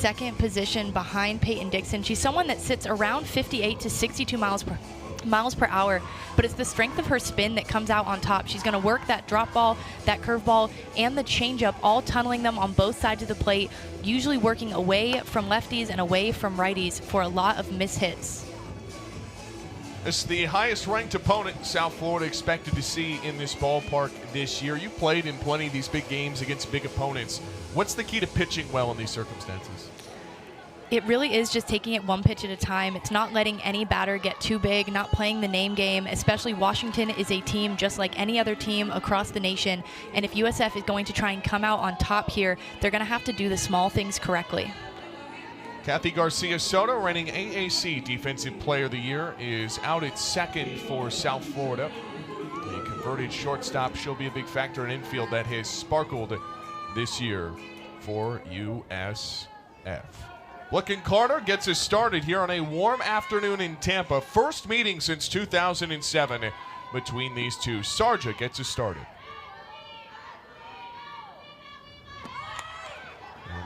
second position behind Peyton Dixon. She's someone that sits around 58 to 62 miles per hour, but it's the strength of her spin that comes out on top. She's going to work that drop ball, that curve ball, and the changeup, all tunneling them on both sides of the plate, usually working away from lefties and away from righties for a lot of mishits. It's the highest ranked opponent South Florida expected to see in this ballpark this year. You played in plenty of these big games against big opponents. What's the key to pitching well in these circumstances? It really is just taking it one pitch at a time. It's not letting any batter get too big, not playing the name game, especially Washington is a team just like any other team across the nation. And if USF is going to try and come out on top here, they're going to have to do the small things correctly. Kathy Garcia Soto, reigning AAC Defensive Player of the Year, is out at second for South Florida. A converted shortstop, she'll be a big factor in infield that has sparkled this year for USF. Looking Carter gets us started here on a warm afternoon in Tampa. First meeting since 2007 between these two. Sarja gets us started.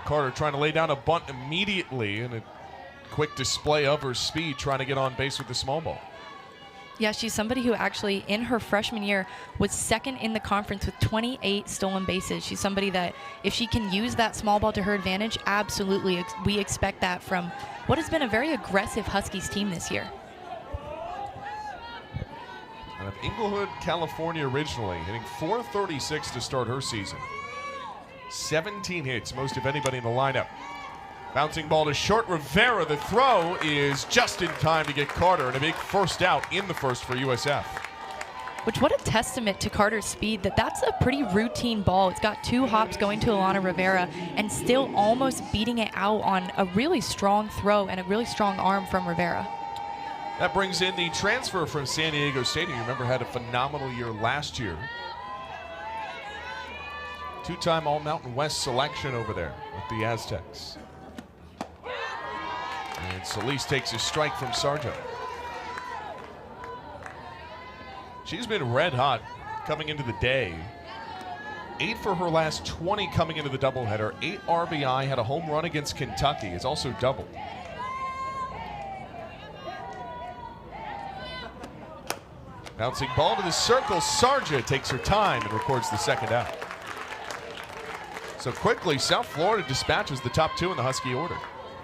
Carter trying to lay down a bunt immediately, and a quick display of her speed trying to get on base with the small ball. Yeah, she's somebody who actually in her freshman year was second in the conference with 28 stolen bases. She's somebody that if she can use that small ball to her advantage, absolutely we expect that from what has been a very aggressive Huskies team this year. Out of Inglewood, California originally, hitting .436 to start her season. 17 hits, most of anybody in the lineup. Bouncing ball to short. Rivera, the throw is just in time to get Carter, and a big first out in the first for USF. Which, what a testament to Carter's speed, that's a pretty routine ball. It's got two hops going to Alana Rivera and still almost beating it out on a really strong throw and a really strong arm from Rivera. That brings in the transfer from San Diego State, who you remember had a phenomenal year last year. Two-time All-Mountain West selection over there with the Aztecs. And Solis takes a strike from Sarja. She's been red hot coming into the day. 8 for her last 20 coming into the doubleheader. 8 RBI, had a home run against Kentucky. It's also doubled. Bouncing ball to the circle. Sarja takes her time and records the second out. So quickly, South Florida dispatches the top two in the Husky order.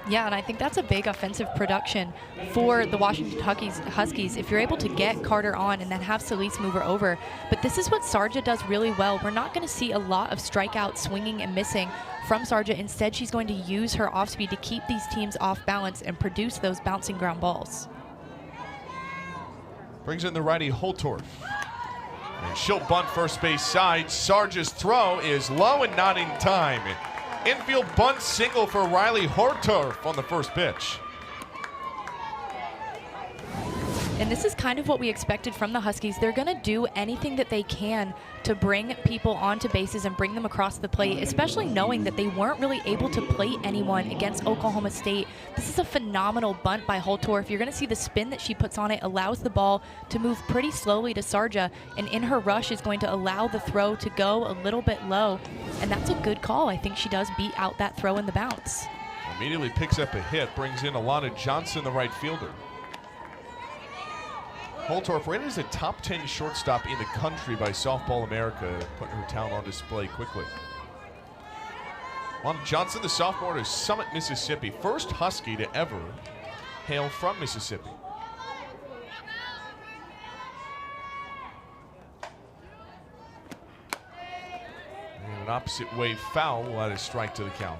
Yeah, and I think that's a big offensive production for the Washington Huskies if you're able to get Carter on and then have Solis move her over. But this is what Sarja does really well. We're not going to see a lot of strikeouts, swinging and missing from Sarja. Instead, she's going to use her off speed to keep these teams off balance and produce those bouncing ground balls. Brings in the righty Holtorf. And she'll bunt first base side. Sarja's throw is low and not in time. Infield bunt single for Riley Holtorf on the first pitch. And this is kind of what we expected from the Huskies. They're going to do anything that they can to bring people onto bases and bring them across the plate, especially knowing that they weren't really able to plate anyone against Oklahoma State. This is a phenomenal bunt by Holtorf. You're going to see the spin that she puts on it allows the ball to move pretty slowly to Sarja, and in her rush is going to allow the throw to go a little bit low. And that's a good call. I think she does beat out that throw in the bounce. Immediately picks up a hit, brings in Alana Johnson, the right fielder. Holtorf rated as a top 10 shortstop in the country by Softball America, putting her talent on display quickly. Alana Johnson, the sophomore to Summit, Mississippi. First Husky to ever hail from Mississippi. And an opposite way foul will add a strike to the count.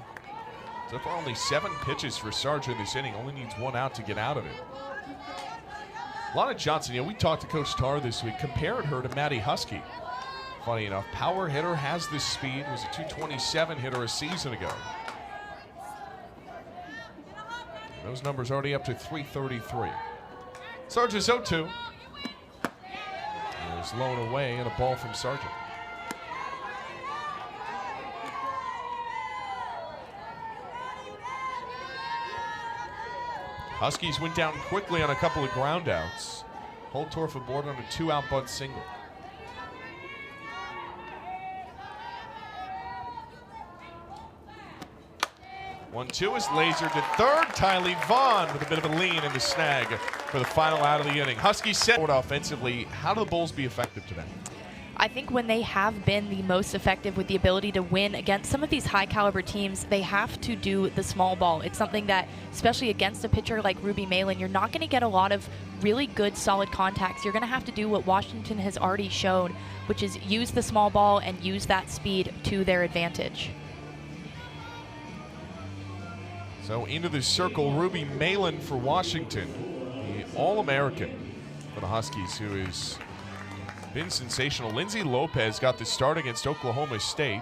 So far only 7 pitches for Sarja in this inning. Only needs 1 out to get out of it. Alana Johnson, we talked to Coach Tarr this week, compared her to Maddie Husky. Funny enough, power hitter, has this speed, was a 227 hitter a season ago. Those numbers already up to 333. Sarja's 0-2. It's low and away, and a ball from Sarja. Huskies went down quickly on a couple of ground outs. Holtorf aboard on a 2-out bunt single. 1-2 is lasered to third. Tylee Vaughn with a bit of a lean in the snag for the final out of the inning. Huskies set forward offensively. How do the Bulls be effective today? I think when they have been the most effective with the ability to win against some of these high caliber teams, they have to do the small ball. It's something that, especially against a pitcher like Ruby Malin, you're not going to get a lot of really good, solid contacts. You're going to have to do what Washington has already shown, which is use the small ball and use that speed to their advantage. So into the circle, Ruby Malin for Washington, the All-American for the Huskies, who is been sensational. Lindsay Lopez got the start against Oklahoma State.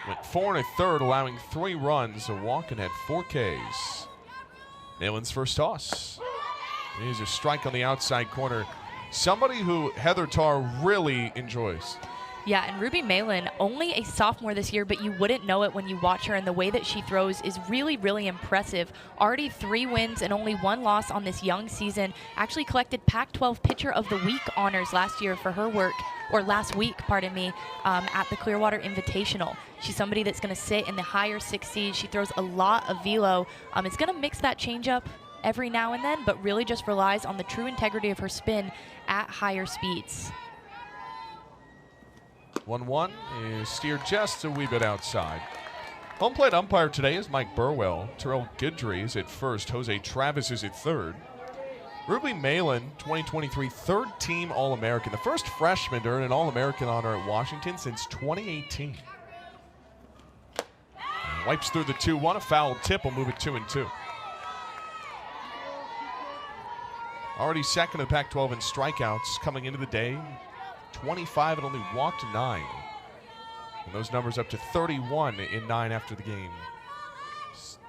Went 4 1/3, allowing 3 runs, a walk, and had 4 Ks. Malin's first toss. Here's a strike on the outside corner. Somebody who Heather Tarr really enjoys. Yeah, and Ruby Malin, only a sophomore this year, but you wouldn't know it when you watch her, and the way that she throws is really, really impressive. Already 3 wins and only 1 loss on this young season. Actually collected Pac-12 Pitcher of the Week honors last year for her work, or last week, pardon me, at the Clearwater Invitational. She's somebody that's going to sit in the higher 60s. She throws a lot of velo. It's going to mix that changeup every now and then, but really just relies on the true integrity of her spin at higher speeds. 1-1 is steered just a wee bit outside. Home plate umpire today is Mike Burwell. Terrell Guidry is at first. Jose Travis is at third. Ruby Malin, 2023 third-team All-American. The first freshman to earn an All-American honor at Washington since 2018. Wipes through the 2-1. A foul tip will move it 2-2. Already second in the Pac-12 in strikeouts coming into the day. 25 and only walked 9. And those numbers up to 31 in 9 after the game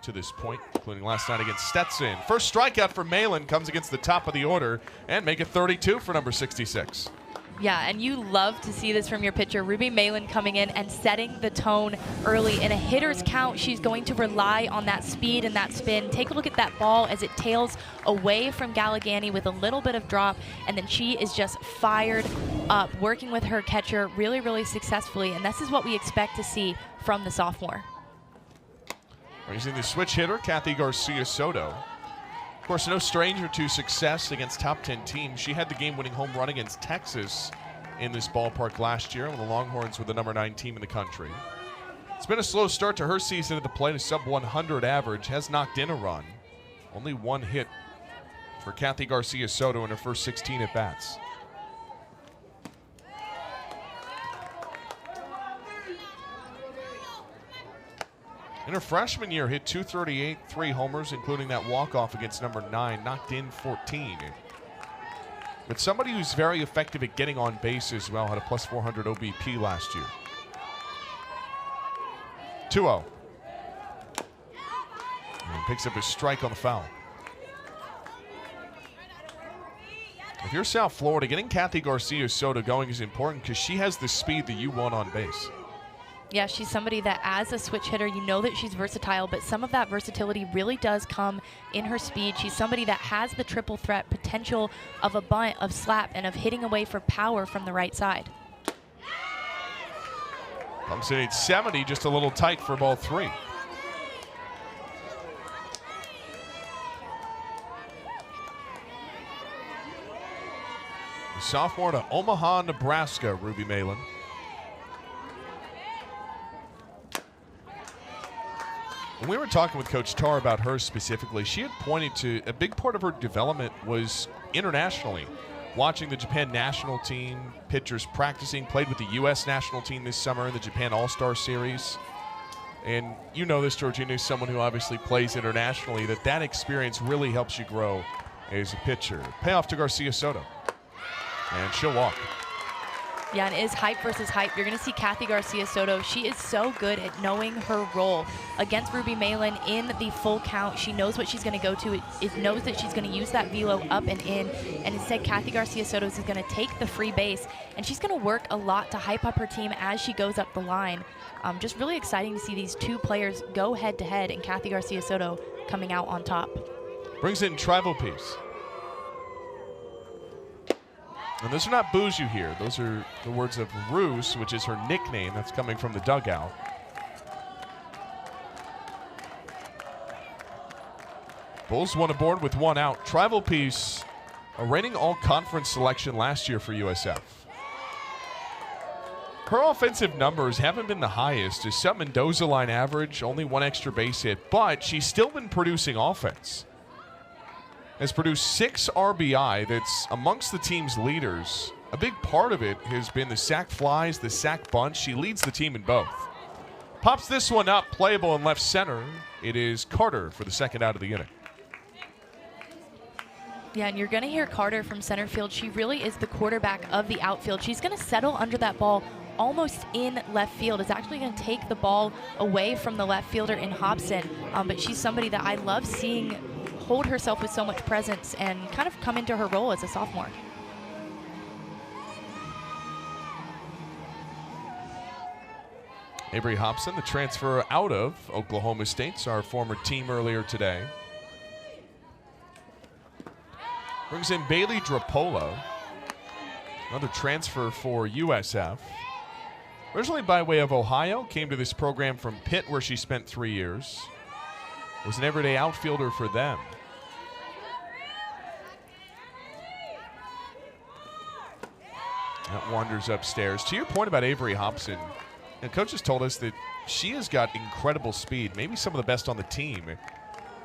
to this point, including last night against Stetson. First strikeout for Malin comes against the top of the order and make it 32 for number 66. Yeah, and you love to see this from your pitcher. Ruby Malin coming in and setting the tone early. In a hitter's count, she's going to rely on that speed and that spin. Take a look at that ball as it tails away from Gallegani with a little bit of drop, and then she is just fired up, working with her catcher really, really successfully, and this is what we expect to see from the sophomore. Raising the switch hitter, Kathy Garcia Soto. Of course, no stranger to success against top 10 teams. She had the game-winning home run against Texas in this ballpark last year when the Longhorns were the number 9 team in the country. It's been a slow start to her season at the plate, a sub-100 average, has knocked in a run. Only 1 hit for Kathy Garcia Soto in her first 16 at-bats. In her freshman year, hit .238, 3 homers, including that walk-off against number 9, knocked in 14. But somebody who's very effective at getting on base as well, had a plus 400 OBP last year. 2-0. And picks up a strike on the foul. If you're South Florida, getting Kathy Garcia Soto going is important because she has the speed that you want on base. Yeah, she's somebody that as a switch hitter, you know that she's versatile, but some of that versatility really does come in her speed. She's somebody that has the triple threat potential of a bunt, of slap, and of hitting away for power from the right side. Pumps in at 70, just a little tight for ball 3. The sophomore to Omaha, Nebraska, Ruby Malin. When we were talking with Coach Tarr about her specifically, she had pointed to a big part of her development was internationally. Watching the Japan national team, pitchers practicing, played with the U.S. national team this summer in the Japan All-Star Series. And you know this, Georgina, as someone who obviously plays internationally, that experience really helps you grow as a pitcher. Payoff to Garcia Soto. And she'll walk. Yeah, and it is hype versus hype. You're going to see Kathy Garcia Soto. She is so good at knowing her role against Ruby Malin in the full count. She knows what she's going to go to. It knows that she's going to use that velo up and in. And instead, Kathy Garcia Soto is going to take the free base, and she's going to work a lot to hype up her team as she goes up the line. Just really exciting to see these two players go head-to-head, and Kathy Garcia Soto coming out on top. Brings in Tribal Piece. And those are not boos you hear. Those are the words of Roos, which is her nickname. That's coming from the dugout. Bulls won aboard with 1 out. Tribal Piece, a reigning all-conference selection last year for USF. Her offensive numbers haven't been the highest. A sub Mendoza line average, only 1 extra base hit, but she's still been producing offense. Has produced 6 RBI, that's amongst the team's leaders. A big part of it has been the sac flies, the sac bunch. She leads the team in both. Pops this one up, playable in left center. It is Carter for the second out of the inning. Yeah, and you're going to hear Carter from center field. She really is the quarterback of the outfield. She's going to settle under that ball almost in left field. It's actually going to take the ball away from the left fielder in Hobson, but she's somebody that I love seeing hold herself with so much presence and kind of come into her role as a sophomore. Avery Hobson, the transfer out of Oklahoma State, our former team earlier today. Brings in Bailey Drapola, another transfer for USF. Originally by way of Ohio, came to this program from Pitt where she spent 3 years. Was an everyday outfielder for them. That wanders upstairs. To your point about Avery Hobson, and coaches told us that she has got incredible speed, maybe some of the best on the team,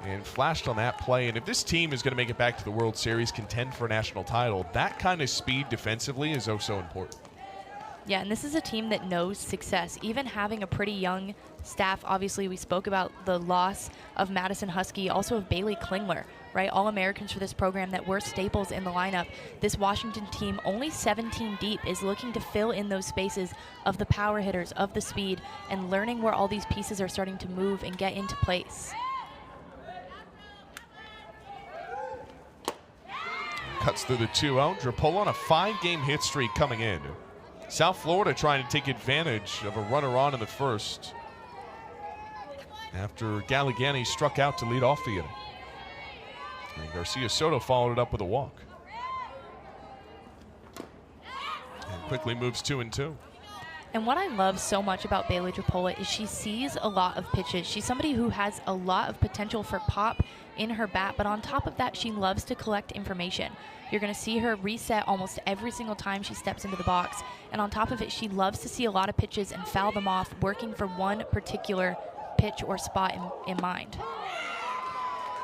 and flashed on that play. And if this team is going to make it back to the World Series, contend for a national title, that kind of speed defensively is oh so important. Yeah, and this is a team that knows success. Even having a pretty young staff, obviously we spoke about the loss of Madison Husky, also of Bailey Klingler, right? All-Americans for this program that were staples in the lineup. This Washington team, only 17 deep, is looking to fill in those spaces of the power hitters, of the speed, and learning where all these pieces are starting to move and get into place. Cuts through the 2-0. Drapola on a 5-game hit streak coming in. South Florida trying to take advantage of a runner on in the first after Galligani struck out to lead off the inning. And Garcia Soto followed it up with a walk. And quickly moves 2-2. And what I love so much about Bailey Drapola is she sees a lot of pitches. She's somebody who has a lot of potential for pop in her bat, but on top of that, she loves to collect information. You're going to see her reset almost every single time she steps into the box. And on top of it, she loves to see a lot of pitches and foul them off, working for one particular pitch or spot in mind.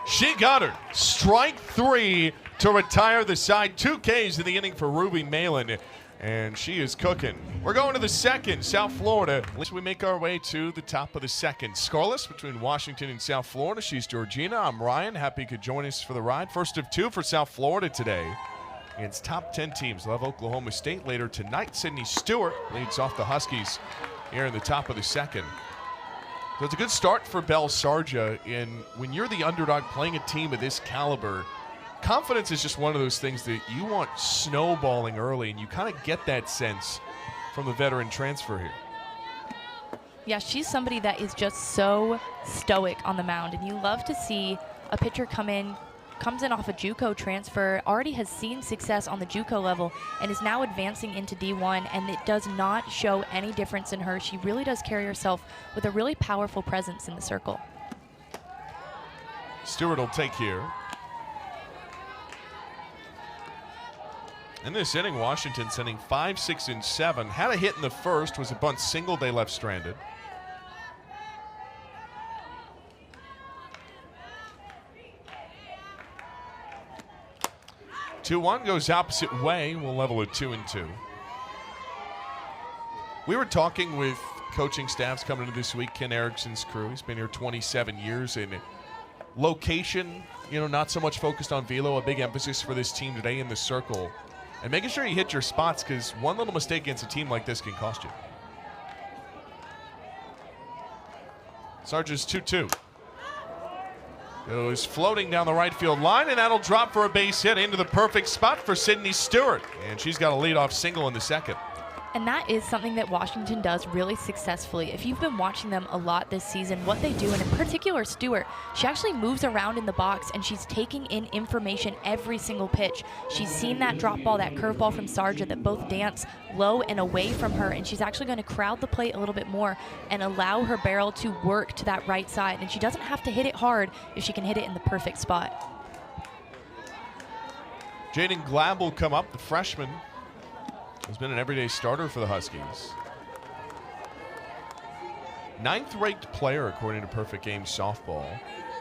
She got her. Strike 3 to retire the side. 2 Ks in the inning for Ruby Malin, and she is cooking. We're going to the second, South Florida. Let's we make our way to the top of the second. Scoreless between Washington and South Florida. She's Georgina. I'm Ryan. Happy you could join us for the ride. First of 2 for South Florida today. Against top 10 teams. Love Oklahoma State later tonight. Sydney Stewart leads off the Huskies here in the top of the second. So it's a good start for Belle Sarja. And when you're the underdog playing a team of this caliber, confidence is just one of those things that you want snowballing early, and you kind of get that sense from the veteran transfer here. Yeah, she's somebody that is just so stoic on the mound, and you love to see a pitcher comes in off a JUCO transfer, already has seen success on the JUCO level, and is now advancing into D1, and it does not show any difference in her. She really does carry herself with a really powerful presence in the circle. Stewart will take here. In this inning, Washington sending 5, 6, and 7. Had a hit in the first, was a bunt single they left stranded. Two-one goes opposite way. We'll level at 2-2. We were talking with coaching staffs coming into this week. Ken Erickson's crew. He's been here 27 years. And location, not so much focused on velo. A big emphasis for this team today in the circle. And making sure you hit your spots, because one little mistake against a team like this can cost you. Sargent's 2-2. Goes floating down the right field line, and that'll drop for a base hit into the perfect spot for Sydney Stewart. And she's got a leadoff single in the second. And that is something that Washington does really successfully. If you've been watching them a lot this season, what they do, and in particular Stewart, she actually moves around in the box and she's taking in information every single pitch. She's seen that drop ball, that curveball from Sarja that both dance low and away from her, and she's actually going to crowd the plate a little bit more and allow her barrel to work to that right side. And she doesn't have to hit it hard if she can hit it in the perfect spot. Jaden Glab will come up, the freshman. Has been an everyday starter for the Huskies. 9th-ranked player according to Perfect Game Softball.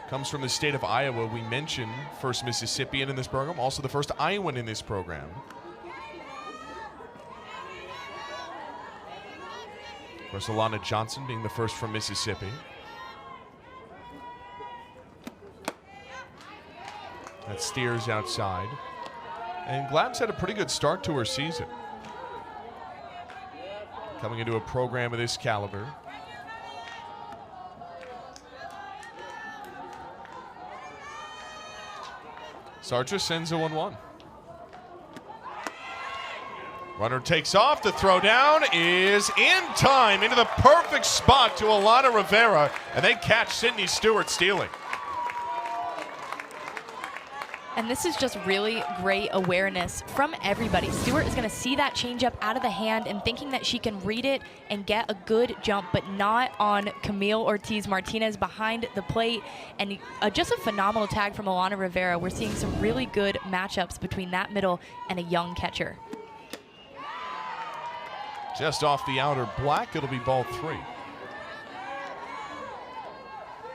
Comes from the state of Iowa. We mentioned first Mississippian in this program, also the first Iowan in this program. Of course, Alana Johnson being the first from Mississippi. That steers outside. And Glab's had a pretty good start to her season. Coming into a program of this caliber. Sarja sends a 1-1. Runner takes off. The throw down is in time into the perfect spot to Alana Rivera, and they catch Sydney Stewart stealing. And this is just really great awareness from everybody. Stewart is going to see that changeup out of the hand and thinking that she can read it and get a good jump, but not on Camille Ortiz-Martinez behind the plate. And just a phenomenal tag from Alana Rivera. We're seeing some really good matchups between that middle and a young catcher. Just off the outer black, it'll be ball 3.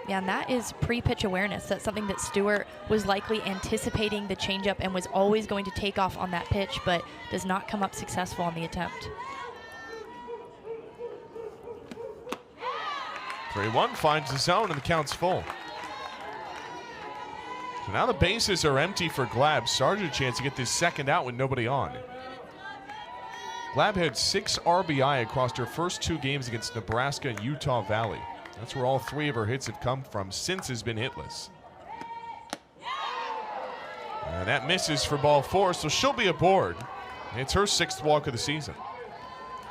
Yeah, and that is pre-pitch awareness. That's something that Stewart was likely anticipating the changeup and was always going to take off on that pitch, but does not come up successful on the attempt. 3-1 finds the zone and the count's full. So now the bases are empty for Glab. Sarja a chance to get this second out with nobody on. Glab had 6 RBI across her first 2 games against Nebraska and Utah Valley. That's where all 3 of her hits have come from since has been hitless. And that misses for ball 4, so she'll be aboard. It's her 6th walk of the season.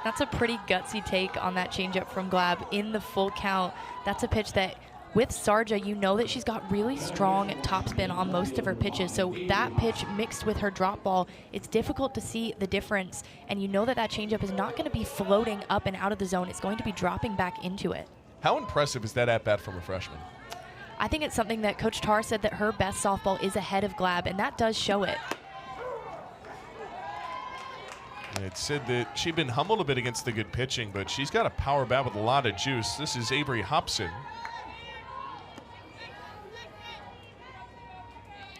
That's a pretty gutsy take on that changeup from Glab in the full count. That's a pitch that, with Sarja, you know that she's got really strong topspin on most of her pitches. So that pitch mixed with her drop ball, it's difficult to see the difference. And you know that that changeup is not going to be floating up and out of the zone. It's going to be dropping back into it. How impressive is that at-bat from a freshman? I think it's something that Coach Tarr said that her best softball is ahead of Glab, and that does show it. It said that she'd been humbled a bit against the good pitching, but she's got a power bat with a lot of juice. This is Avery Hobson.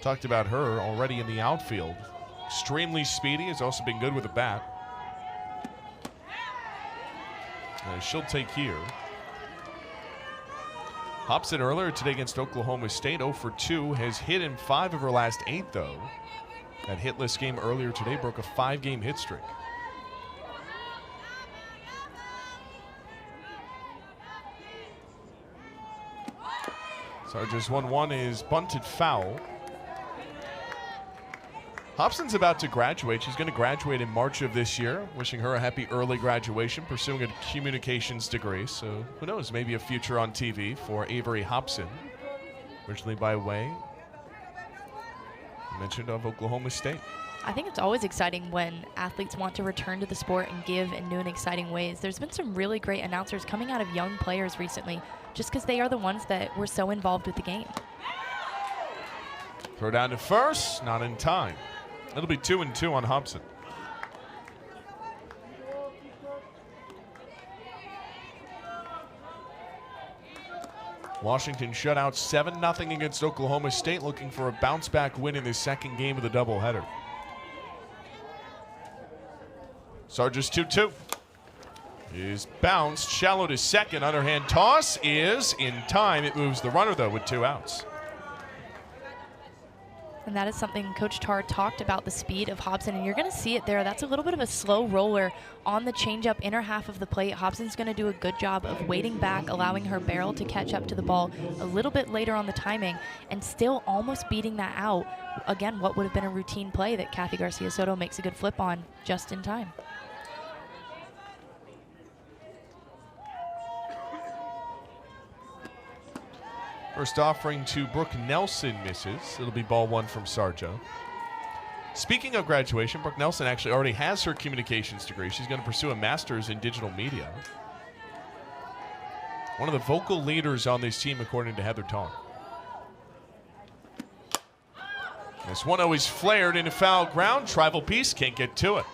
Talked about her already in the outfield. Extremely speedy, has also been good with the bat. She'll take here. Hobson earlier today against Oklahoma State, 0 for 2, has hit in 5 of her last 8 though. That hitless game earlier today broke a 5-game hit streak. Sarja's 1-1 is bunted foul. Hobson's about to graduate. She's going to graduate in March of this year. Wishing her a happy early graduation, pursuing a communications degree. So who knows, maybe a future on TV for Avery Hobson. Originally by way, mentioned, of Oklahoma State. I think it's always exciting when athletes want to return to the sport and give in new and exciting ways. There's been some really great announcers coming out of young players recently, just because they are the ones that were so involved with the game. Throw down to first, not in time. It'll be 2-2 on Hobson. Washington shut out 7-0 against Oklahoma State, looking for a bounce-back win in the second game of the doubleheader. Sarja's 2-2. Is bounced, shallow to second. Underhand toss is in time. It moves the runner, though, with 2 outs. And that is something Coach Tarr talked about, the speed of Hobson, and you're going to see it there. That's a little bit of a slow roller on the changeup inner half of the plate. Hobson's going to do a good job of waiting back, allowing her barrel to catch up to the ball a little bit later on the timing, and still almost beating that out. Again, what would have been a routine play that Kathy Garcia Soto makes a good flip on just in time. First offering to Brooke Nelson misses. It'll be ball one from Sarja. Speaking of graduation, Brooke Nelson actually already has her communications degree. She's going to pursue a master's in digital media. One of the vocal leaders on this team, according to Heather Tarr. This 1-0 is flared into foul ground. Tribal Peace can't get to it.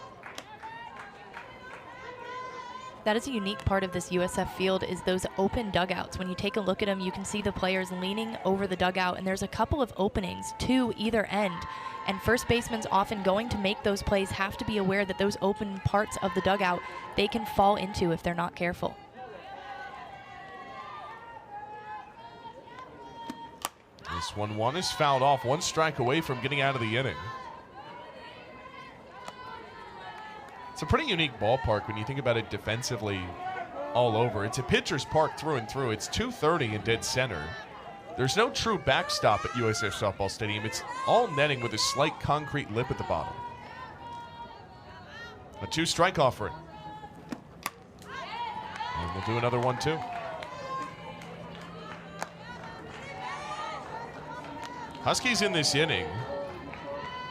That is a unique part of this USF field, is those open dugouts. When you take a look at them, you can see the players leaning over the dugout, and there's a couple of openings to either end. And first baseman's often going to make those plays have to be aware that those open parts of the dugout they can fall into if they're not careful. This 1-1 is fouled off, one strike away from getting out of the inning. It's a pretty unique ballpark when you think about it defensively all over. It's a pitcher's park through and through. It's 230 in dead center. There's no true backstop at USF Softball Stadium. It's all netting with a slight concrete lip at the bottom. A 2-strike offering. And we'll do another one too. Huskies in this inning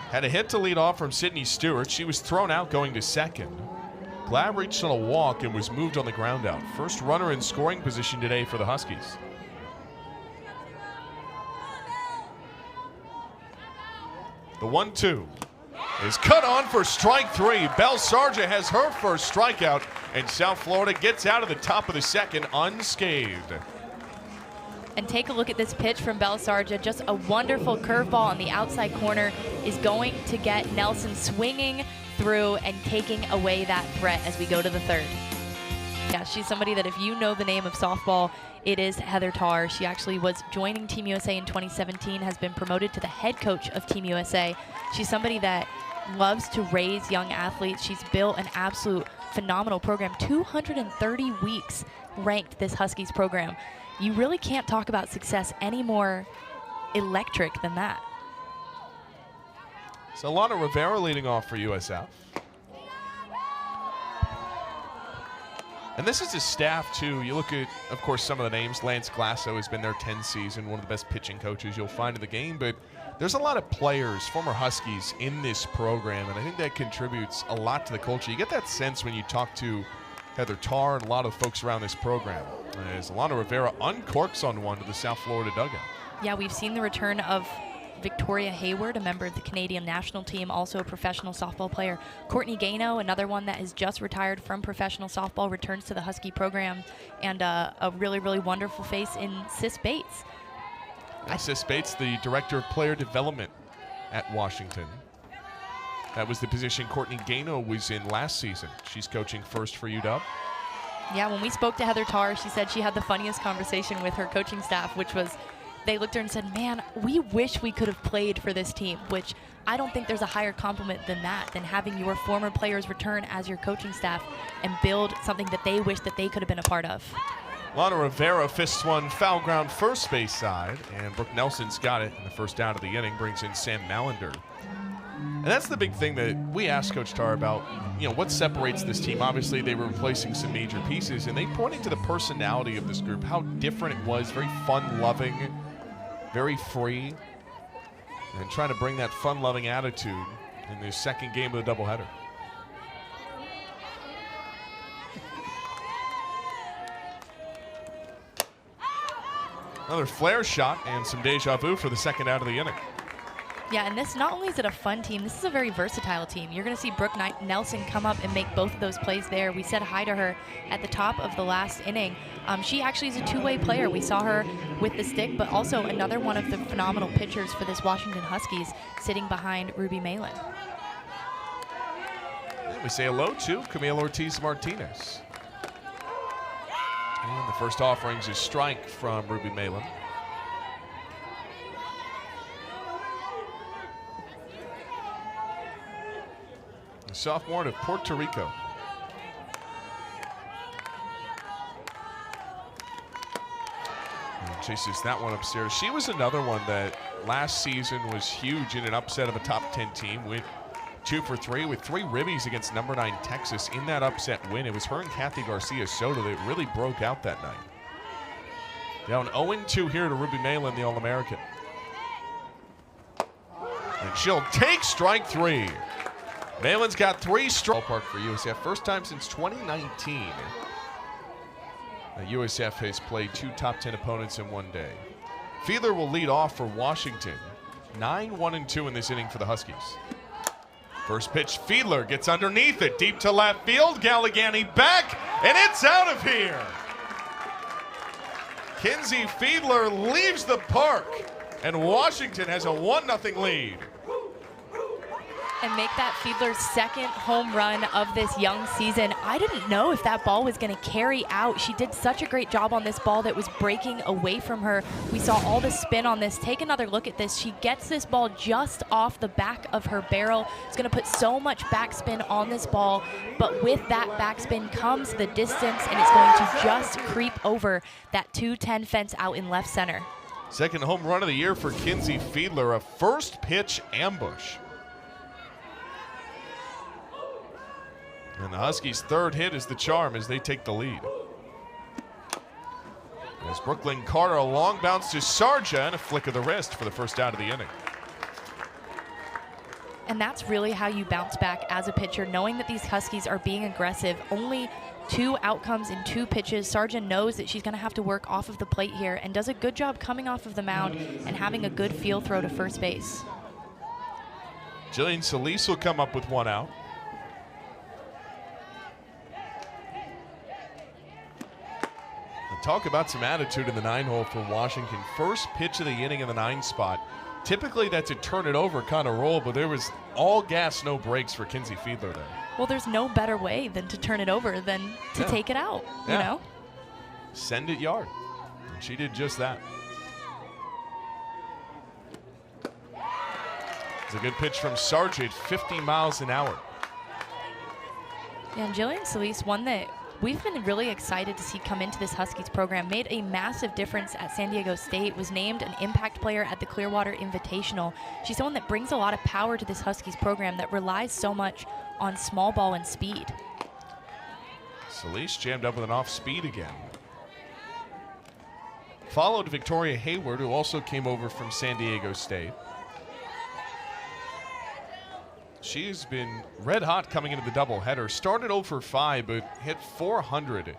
had a hit to lead off from Sydney Stewart. She was thrown out going to second. Glad reached on a walk and was moved on the ground out. First runner in scoring position today for the Huskies. The 1-2 is cut on for strike three. Belle Sarja has her first strikeout, and South Florida gets out of the top of the second unscathed. And take a look at this pitch from Belle Sarja. Just a wonderful curveball on the outside corner is going to get Nelson swinging through and taking away that threat as we go to the third. Yeah, she's somebody that if you know the name of softball, it is Heather Tarr. She actually was joining Team USA in 2017, has been promoted to the head coach of Team USA. She's somebody that loves to raise young athletes. She's built an absolute phenomenal program. 230 weeks ranked, this Huskies program. You really can't talk about success any more electric than that. So Lana Rivera leading off for USF. And this is a staff, too. You look at, of course, some of the names. Lance Glasso has been there 10 seasons, one of the best pitching coaches you'll find in the game. But there's a lot of players, former Huskies, in this program, and I think that contributes a lot to the culture. You get that sense when you talk to Heather Tarr and a lot of folks around this program, as Alana Rivera uncorks on one to the South Florida dugout. Yeah, we've seen the return of Victoria Hayward, a member of the Canadian national team, also a professional softball player. Courtney Gano, another one that has just retired from professional softball, returns to the Husky program, and a really, really wonderful face in Sis Bates. Sis Bates, the Director of Player Development at Washington. That was the position Courtney Gano was in last season. She's coaching first for UW. Yeah, when we spoke to Heather Tarr, she said she had the funniest conversation with her coaching staff, which was they looked at her and said, man, we wish we could have played for this team, which I don't think there's a higher compliment than that, than having your former players return as your coaching staff and build something that they wish that they could have been a part of. Lana Rivera fists one foul ground first base side, and Brooke Nelson's got it in the first out of the inning, brings in Sam Mallender. And that's the big thing that we asked Coach Tarr about, you know, what separates this team. Obviously, they were replacing some major pieces, and they pointed to the personality of this group, how different it was, very fun-loving, very free, and trying to bring that fun-loving attitude in this second game of the doubleheader. Another flare shot and some deja vu for the second out of the inning. Yeah, and this, not only is it a fun team, this is a very versatile team. You're going to see Brooke Nelson come up and make both of those plays there. We said hi to her at the top of the last inning. She actually is a two-way player. We saw her with the stick, but also another one of the phenomenal pitchers for this Washington Huskies sitting behind Ruby Malin. And we say hello to Camille Ortiz-Martinez. And the first offering is a strike from Ruby Malin. The sophomore of Puerto Rico. And chases that one upstairs. She was another one that last season was huge in an upset of a top 10 team. Went 2 for 3 with 3 ribbies against number 9 Texas in that upset win. It was her and Kathy Garcia Soto that really broke out that night. Down 0-2 here to Ruby Malin, the All-American. And she'll take strike 3. Malin's got 3 strikes. Ballpark for USF. First time since 2019. USF has played 2 top 10 opponents in one day. Fiedler will lead off for Washington. 9-1-2 in this inning for the Huskies. First pitch, Fiedler gets underneath it, deep to left field. Galligani back, and it's out of here. Kinsey Fiedler leaves the park, and Washington has a 1-0 lead. And make that Fiedler's second home run of this young season. I didn't know if that ball was going to carry out. She did such a great job on this ball that was breaking away from her. We saw all the spin on this. Take another look at this. She gets this ball just off the back of her barrel. It's going to put so much backspin on this ball, but with that backspin comes the distance, and it's going to just creep over that 210 fence out in left center. Second home run of the year for Kinsey Fiedler, a first pitch ambush. And the Huskies' third hit is the charm as they take the lead. As Brooklyn Carter, a long bounce to Sarja and a flick of the wrist for the first out of the inning. And that's really how you bounce back as a pitcher, knowing that these Huskies are being aggressive. Only 2 outcomes in 2 pitches. Sarja knows that she's going to have to work off of the plate here and does a good job coming off of the mound and having a good field throw to first base. Jillian Solis will come up with 1 out. Talk about some attitude in the 9-hole for Washington. First pitch of the inning in the 9 spot. Typically that's a turn it over kind of roll, but there was all gas, no brakes for Kinsey Fiedler there. Well, there's no better way than to turn it over than to take it out, you know? Send it yard. And she did just that. It's a good pitch from Sargent, 50 miles an hour. Yeah, and Jillian Solis, one that we've been really excited to see come into this Huskies program, made a massive difference at San Diego State, was named an impact player at the Clearwater Invitational. She's someone that brings a lot of power to this Huskies program that relies so much on small ball and speed. Solis jammed up with an off speed again. Followed Victoria Hayward, who also came over from San Diego State. She's been red hot coming into the doubleheader. Started 0 for 5, but hit 400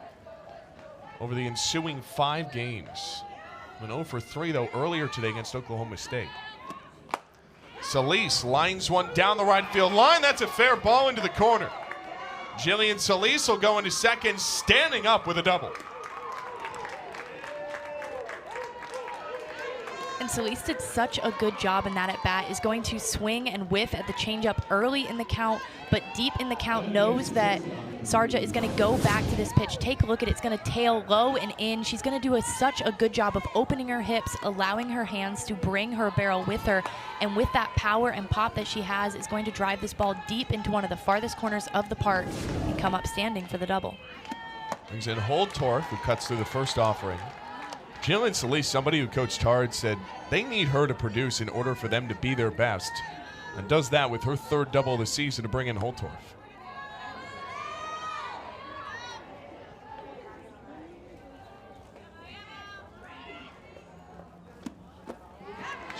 over the ensuing 5 games. Went 0 for 3, though, earlier today against Oklahoma State. Solis lines one down the right field line. That's a fair ball into the corner. Jillian Solis will go into second, standing up with a double. And Solis did such a good job in that at-bat, is going to swing and whiff at the changeup early in the count, but deep in the count knows that Sarja is going to go back to this pitch. Take a look at it. It's going to tail low and in. She's going to do such a good job of opening her hips, allowing her hands to bring her barrel with her, and with that power and pop that she has, is going to drive this ball deep into one of the farthest corners of the park and come up standing for the double. Brings in Holdtorf, who cuts through the first offering. Jillian Solis, somebody who Coach Tard said they need her to produce in order for them to be their best, and does that with her 3rd double of the season to bring in Holdtorf.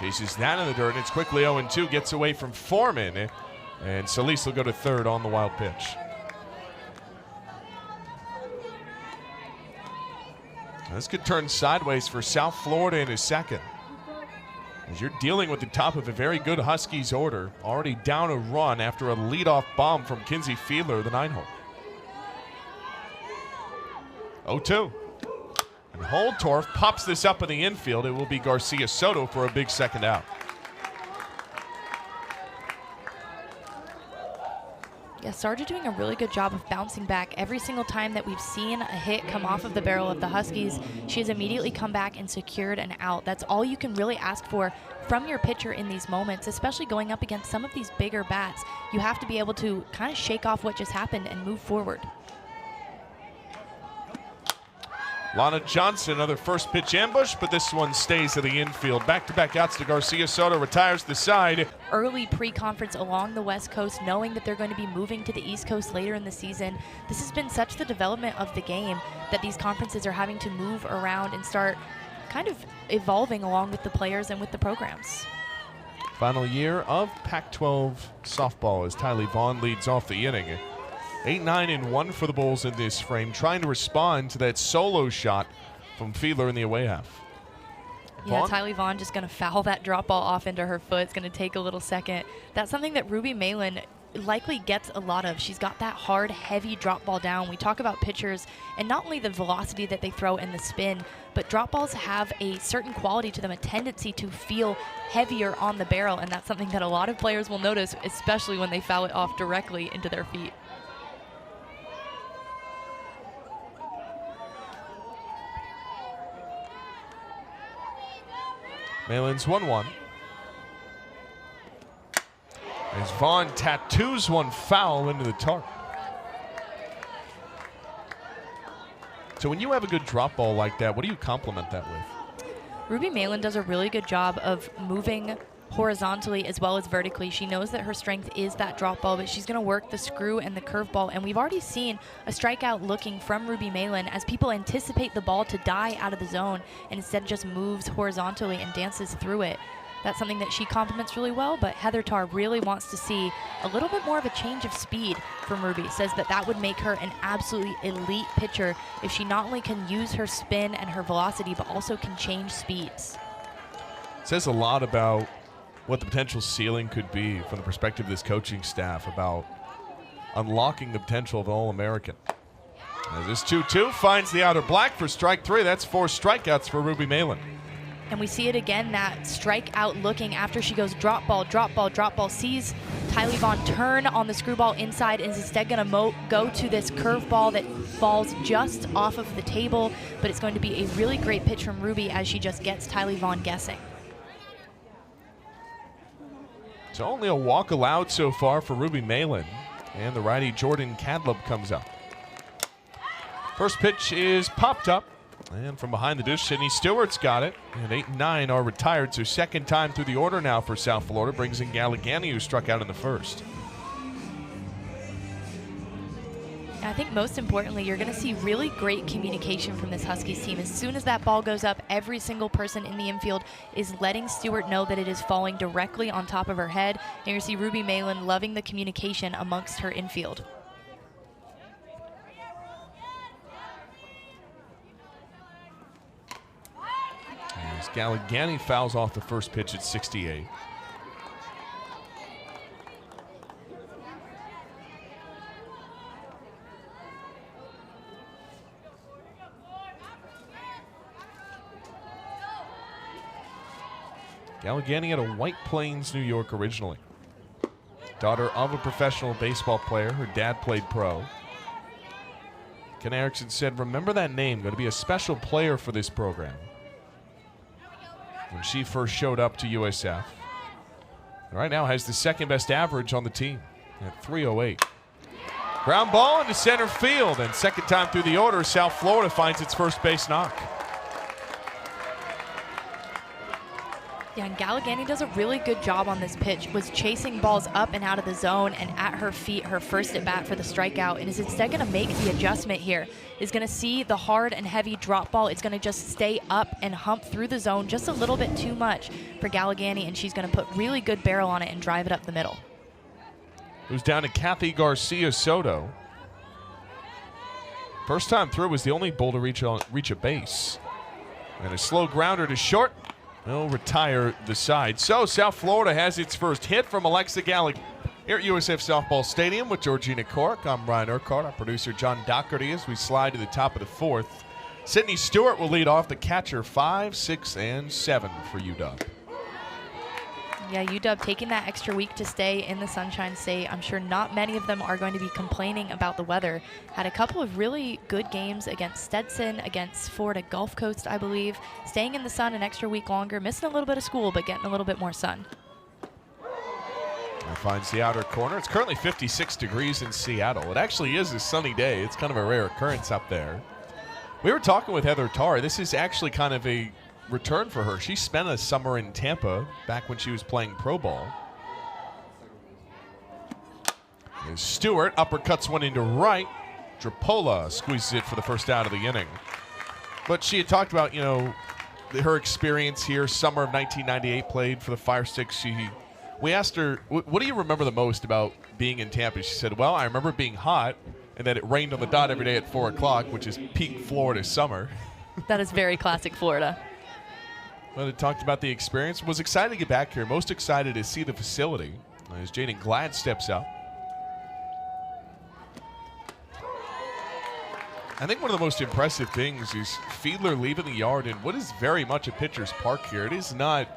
Chases that in the dirt, and it's quickly 0-2, gets away from Foreman, and Solis will go to 3rd on the wild pitch. This could turn sideways for South Florida in his second, as you're dealing with the top of a very good Huskies order, already down a run after a leadoff bomb from Kinsey Fiedler, the 9-hole. 0-2. And Holdtorf pops this up in the infield. It will be Garcia Soto for a big second out. Yeah, Sarja doing a really good job of bouncing back. Every single time that we've seen a hit come off of the barrel of the Huskies, she has immediately come back and secured an out. That's all you can really ask for from your pitcher in these moments, especially going up against some of these bigger bats. You have to be able to kind of shake off what just happened and move forward. Lana Johnson, another first pitch ambush, but this one stays to the infield. Back-to-back outs to Garcia Soto, retires the side. Early pre-conference along the West Coast, knowing that they're going to be moving to the East Coast later in the season. This has been such the development of the game that these conferences are having to move around and start kind of evolving along with the players and with the programs. Final year of Pac-12 softball as Tylee Vaughn leads off the inning. 8-9-1 for the Bulls in this frame, trying to respond to that solo shot from Fiedler in the away half. Yeah, Tylee Vaughn just going to foul that drop ball off into her foot. It's going to take a little second. That's something that Ruby Malin likely gets a lot of. She's got that hard, heavy drop ball down. We talk about pitchers and not only the velocity that they throw and the spin, but drop balls have a certain quality to them, a tendency to feel heavier on the barrel, and that's something that a lot of players will notice, especially when they foul it off directly into their feet. Malin's 1-1. As Vaughn tattoos one foul into the tarp. So when you have a good drop ball like that, what do you complement that with? Ruby Malin does a really good job of moving horizontally as well as vertically. She knows that her strength is that drop ball, but she's going to work the screw and the curveball. And we've already seen a strikeout looking from Ruby Malin as people anticipate the ball to die out of the zone and instead just moves horizontally and dances through it. That's something that she complements really well, but Heather Tarr really wants to see a little bit more of a change of speed from Ruby. Says that that would make her an absolutely elite pitcher if she not only can use her spin and her velocity, but also can change speeds. Says a lot about what the potential ceiling could be from the perspective of this coaching staff about unlocking the potential of an All-American. As this 2-2 finds the outer black for strike 3. That's 4 strikeouts for Ruby Malin. And we see it again, that strikeout looking after she goes drop ball, drop ball, drop ball, sees Tylee Vaughn turn on the screwball inside and is instead going to go to this curveball that falls just off of the table, but it's going to be a really great pitch from Ruby as she just gets Tylee Vaughn guessing. So only a walk allowed so far for Ruby Malin, and the righty Jordan Cadleb comes up. First pitch is popped up. And from behind the dish, Sydney Stewart's got it. And 8 and 9 are retired. So second time through the order now for South Florida. Brings in Gallegani, who struck out in the first. I think most importantly, you're going to see really great communication from this Huskies team. As soon as that ball goes up, every single person in the infield is letting Stewart know that it is falling directly on top of her head. And you're going to see Ruby Malin loving the communication amongst her infield. As Gallegani fouls off the first pitch at 68. Gallegani out of White Plains, New York originally. Daughter of a professional baseball player. Her dad played pro. Ken Erickson said, remember that name, going to be a special player for this program. When she first showed up to USF. Right now has the second best average on the team at 308. Ground ball into center field, and second time through the order, South Florida finds its first base knock. Yeah, and Gallegani does a really good job on this pitch, was chasing balls up and out of the zone and at her feet, her first at bat for the strikeout, and is instead going to make the adjustment here. Is going to see the hard and heavy drop ball. It's going to just stay up and hump through the zone just a little bit too much for Gallegani, and she's going to put really good barrel on it and drive it up the middle. Who's down to Kathy Garcia Soto. First time through was the only bull to reach a base. And a slow grounder to short. Will retire the side. So South Florida has its first hit from Alexa Gallegani here at USF Softball Stadium with Georgina Cork. I'm Ryan Urquhart, our producer John Doherty, as we slide to the top of the fourth. Sydney Stewart will lead off the catcher. 5, 6, and 7 for UW. Yeah, UW taking that extra week to stay in the Sunshine State. I'm sure not many of them are going to be complaining about the weather. Had a couple of really good games against Stetson, against Florida Gulf Coast, I believe. Staying in the sun an extra week longer, missing a little bit of school, but getting a little bit more sun. And finds the outer corner. It's currently 56 degrees in Seattle. It actually is a sunny day. It's kind of a rare occurrence up there. We were talking with Heather Tarr. This is actually kind of a return for her. She spent a summer in Tampa back when she was playing pro ball. As Stewart uppercuts one into right. Drapola squeezes it for the first out of the inning. But she had talked about, her experience here, summer of 1998, played for the Fire Sticks. We asked her, what do you remember the most about being in Tampa? She said, well, I remember being hot and that it rained on the dot every day at 4 o'clock, which is peak Florida summer. That is very classic Florida. Well, it talked about the experience. Was excited to get back here. Most excited to see the facility as Jaden Glad steps up. I think one of the most impressive things is Fiedler leaving the yard in what is very much a pitcher's park here. It is not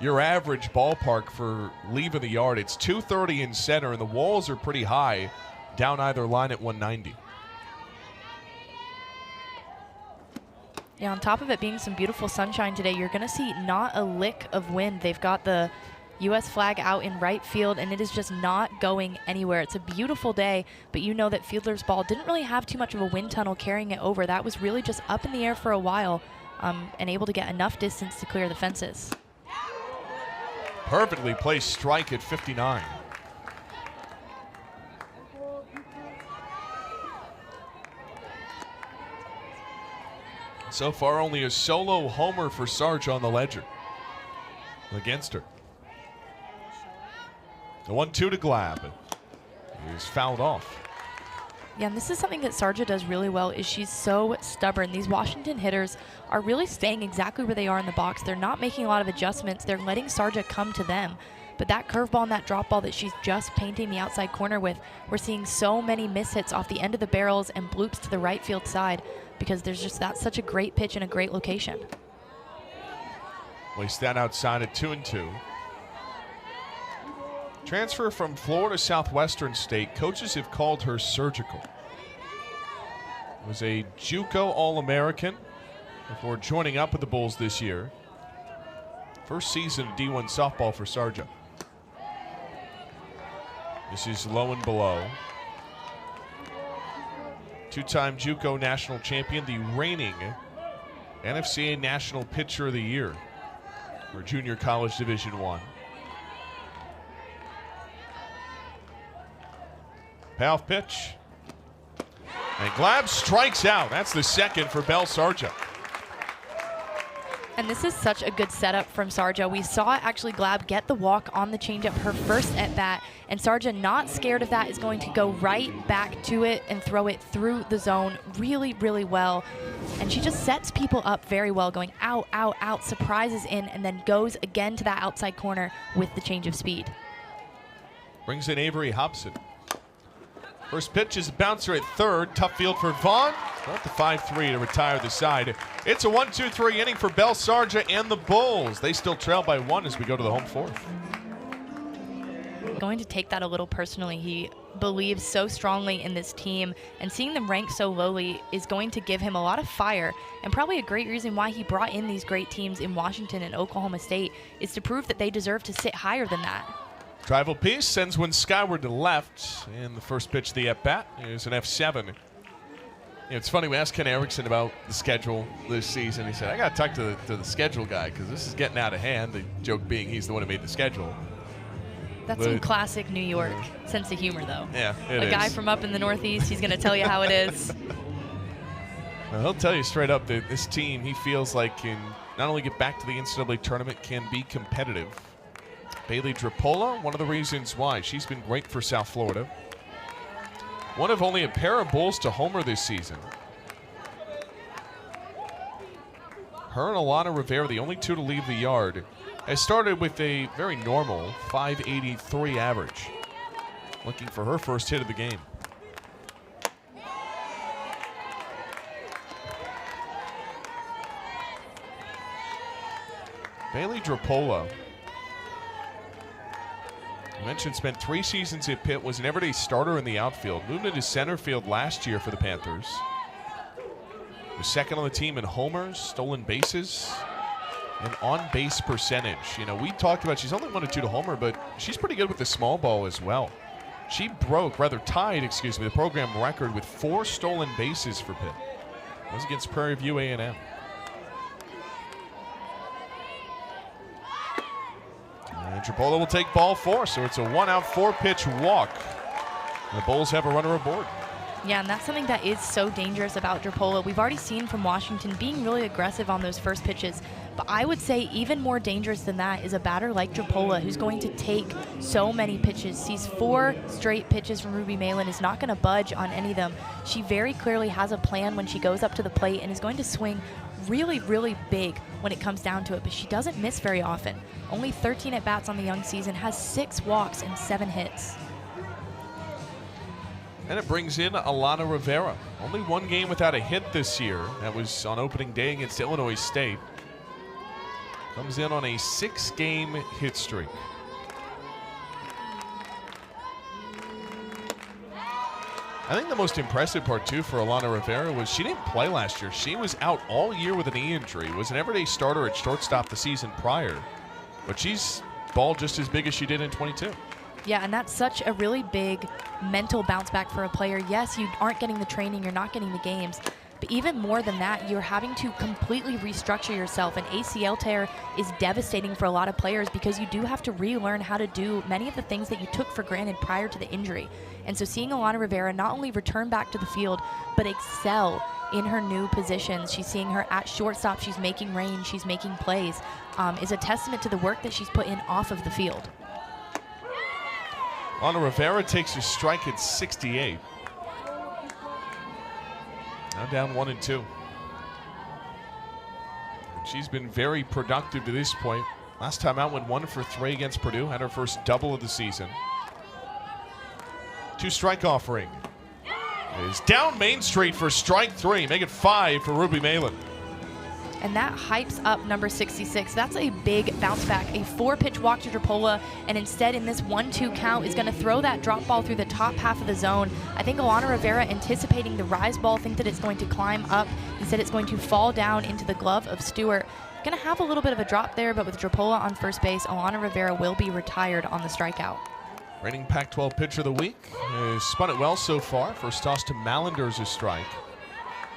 your average ballpark for leaving the yard. It's 230 in center, and the walls are pretty high down either line at 190. Yeah, on top of it being some beautiful sunshine today, you're going to see not a lick of wind. They've got the U.S. flag out in right field, and it is just not going anywhere. It's a beautiful day, but you know that Fiedler's ball didn't really have too much of a wind tunnel carrying it over. That was really just up in the air for a while and able to get enough distance to clear the fences. Perfectly placed strike at 59. So far, only a solo homer for Sarge on the ledger against her. The 1-2 to Glab. He's fouled off. Yeah, and this is something that Sarja does really well, is she's so stubborn. These Washington hitters are really staying exactly where they are in the box. They're not making a lot of adjustments. They're letting Sarja come to them. But that curveball and that drop ball that she's just painting the outside corner with, we're seeing so many mishits off the end of the barrels and bloops to the right field side because there's just that's such a great pitch and a great location. Place that outside at 2-2. Transfer from Florida Southwestern State. Coaches have called her surgical. Was a JUCO All-American before joining up with the Bulls this year. First season of D1 softball for Sarja. This is low and below. Two-time JUCO national champion, the reigning NFCA National Pitcher of the Year for Junior College Division I. Payoff pitch. And Glab strikes out. That's the second for Belle Sarja. And this is such a good setup from Sarja. We saw actually Glab get the walk on the changeup her first at bat, and Sarja, not scared of that, is going to go right back to it and throw it through the zone really, really well. And she just sets people up very well, going out, out, out, surprises in, and then goes again to that outside corner with the change of speed. Brings in Avery Hobson. First pitch is a bouncer at third. Tough field for Vaughn. At the 5-3 to retire the side. It's a 1-2-3 inning for Belle Sarja and the Bulls. They still trail by 1 as we go to the home fourth. Going to take that a little personally. He believes so strongly in this team, and seeing them ranked so lowly is going to give him a lot of fire, and probably a great reason why he brought in these great teams in Washington and Oklahoma State is to prove that they deserve to sit higher than that. Drive piece sends one skyward to left, and the first pitch of the at-bat is an F7. It's funny, we asked Ken Erickson about the schedule this season. He said, I got to talk to the schedule guy because this is getting out of hand. The joke being he's the one who made the schedule. That's some classic New York sense of humor, though. Yeah, it is. A guy from up in the Northeast, he's going to tell you how it is. Well, he'll tell you straight up that this team, he feels like, can not only get back to the NCAA tournament, can be competitive. Bailey Drapola, one of the reasons why. She's been great for South Florida. One of only a pair of Bulls to homer this season. Her and Alana Rivera, the only two to leave the yard, has started with a very normal 583 average. Looking for her first hit of the game. Bailey Drapola. I mentioned spent 3 seasons at Pitt, was an everyday starter in the outfield. Moved into center field last year for the Panthers. Was second on the team in homers, stolen bases, and on-base percentage. You know, we talked about she's only 1 or 2 to homer, but she's pretty good with the small ball as well. She tied, the program record with 4 stolen bases for Pitt. That was against Prairie View A&M. And Drapola will take ball 4, so it's a 1-out 4-pitch walk. The Bulls have a runner aboard. Yeah, and that's something that is so dangerous about Drapola. We've already seen from Washington being really aggressive on those first pitches, But I would say even more dangerous than that is a batter like Drapola, who's going to take so many pitches. Sees 4 straight pitches from Ruby Malin, is not going to budge on any of them. She very clearly has a plan when she goes up to the plate and is going to swing really, really big when it comes down to it, but she doesn't miss very often. Only 13 at-bats on the young season, has 6 walks and 7 hits. And it brings in Alana Rivera. Only 1 game without a hit this year. That was on opening day against Illinois State. Comes in on a 6-game hit streak. I think the most impressive part, too, for Alana Rivera was she didn't play last year. She was out all year with a knee injury. Was an everyday starter at shortstop the season prior. But she's balled just as big as she did in 22. Yeah, and that's such a really big mental bounce back for a player. Yes, you aren't getting the training, you're not getting the games, but even more than that, you're having to completely restructure yourself. An ACL tear is devastating for a lot of players because you do have to relearn how to do many of the things that you took for granted prior to the injury. And so seeing Alana Rivera not only return back to the field, but excel in her new positions. She's seeing her at shortstop, she's making range, she's making plays, is a testament to the work that she's put in off of the field. Alana Rivera takes a strike at 68. Now down 1-2. She's been very productive to this point. Last time out went 1 for 3 against Purdue. Had her first double of the season. 2-strike offering. Is down Main Street for strike 3. Make it 5 for Ruby Malin. And that hypes up number 66. That's a big bounce back. A 4-pitch walk to Drapola, and instead in this 1-2 count is going to throw that drop ball through the top half of the zone. I think Alana Rivera, anticipating the rise ball, think that it's going to climb up. Instead, it's going to fall down into the glove of Stewart. Going to have a little bit of a drop there, but with Drapola on first base, Alana Rivera will be retired on the strikeout. Reigning Pac-12 pitcher of the week. Spun it well so far. First toss to Mallinder's a strike.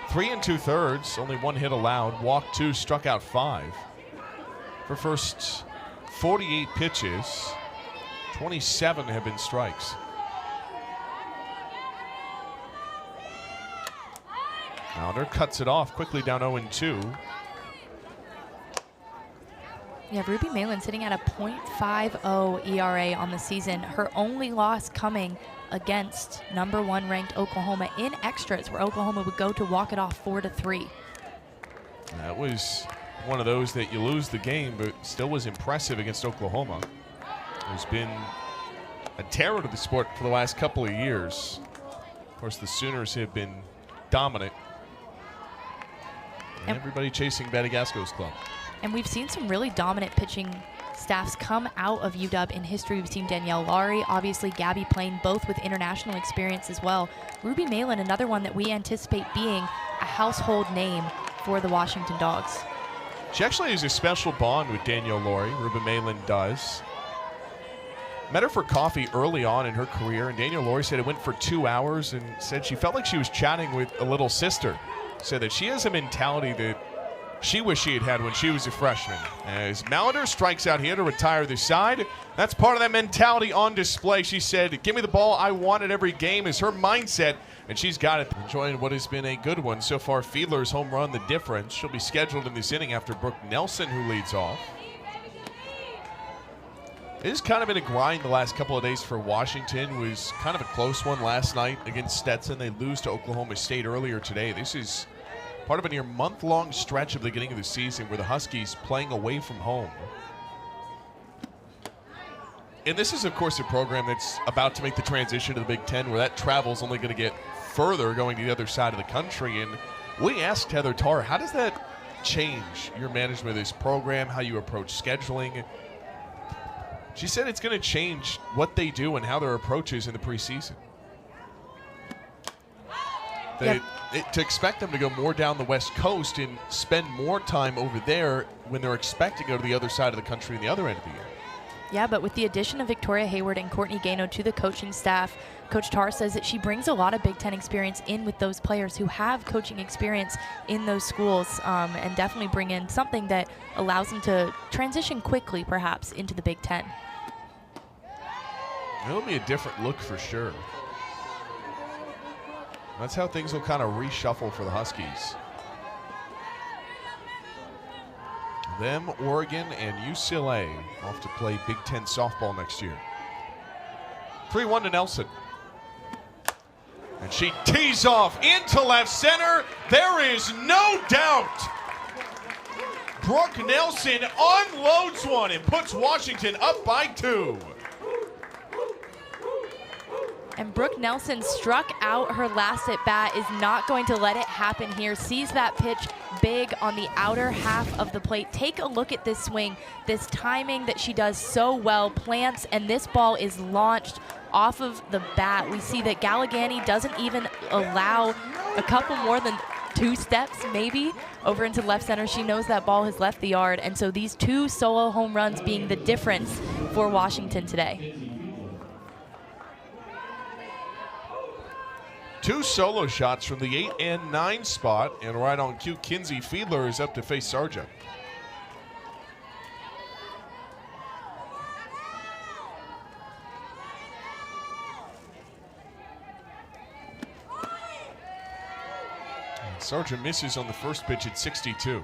3 2/3, only 1 hit allowed. Walked 2, struck out 5. For first 48 pitches, 27 have been strikes. Mallender cuts it off quickly down 0-2. Yeah, Ruby Malin sitting at a .50 ERA on the season. Her only loss coming against number 1 ranked Oklahoma in extras, where Oklahoma would go to walk it off 4-3. That was one of those that you lose the game, but still was impressive against Oklahoma. There's been a terror to the sport for the last couple of years. Of course, the Sooners have been dominant. And everybody chasing Betty Gasco's club. And we've seen some really dominant pitching staffs come out of UW in history. We've seen Danielle Laurie, obviously Gabby Plain, both with international experience as well. Ruby Malin, another one that we anticipate being a household name for the Washington Dogs. She actually has a special bond with Danielle Laurie. Ruby Malin does. Met her for coffee early on in her career, and Danielle Laurie said it went for 2 hours and said she felt like she was chatting with a little sister. Said that she has a mentality that she wished she had had when she was a freshman. As Mallender strikes out here to retire the side, that's part of that mentality on display. She said, "Give me the ball, I want it every game," is her mindset, and she's got it. Enjoying what has been a good one so far. Fiedler's home run, the difference. She'll be scheduled in this inning after Brooke Nelson, who leads off. It has kind of been a grind the last couple of days for Washington. It was kind of a close one last night against Stetson. They lose to Oklahoma State earlier today. This is part of a near month-long stretch of the beginning of the season where the Huskies playing away from home. And this is, of course, a program that's about to make the transition to the Big Ten, where that travel is only going to get further going to the other side of the country. And we asked Heather Tarr, how does that change your management of this program, how you approach scheduling? She said it's going to change what they do and how their approach is in the preseason. To expect them to go more down the West Coast and spend more time over there when they're expected to go to the other side of the country and the other end of the year. Yeah, but with the addition of Victoria Hayward and Courtney Gano to the coaching staff, Coach Tarr says that she brings a lot of Big Ten experience in with those players who have coaching experience in those schools, and definitely bring in something that allows them to transition quickly, perhaps, into the Big Ten. It'll be a different look for sure. That's how things will kind of reshuffle for the Huskies. Them, Oregon, and UCLA off to play Big Ten softball next year. 3-1 to Nelson. And she tees off into left center. There is no doubt. Brooke Nelson unloads one and puts Washington up by 2. And Brooke Nelson struck out her last at bat, is not going to let it happen here. Sees that pitch big on the outer half of the plate. Take a look at this swing, this timing that she does so well, plants, and this ball is launched off of the bat. We see that Gallegani doesn't even allow a couple more than 2 steps maybe over into left center. She knows that ball has left the yard, and so these 2 solo home runs being the difference for Washington today. 2 solo shots from the 8 and 9 spot, and right on cue, Kinsey Fiedler is up to face Sarja. Sarja misses on the first pitch at 62.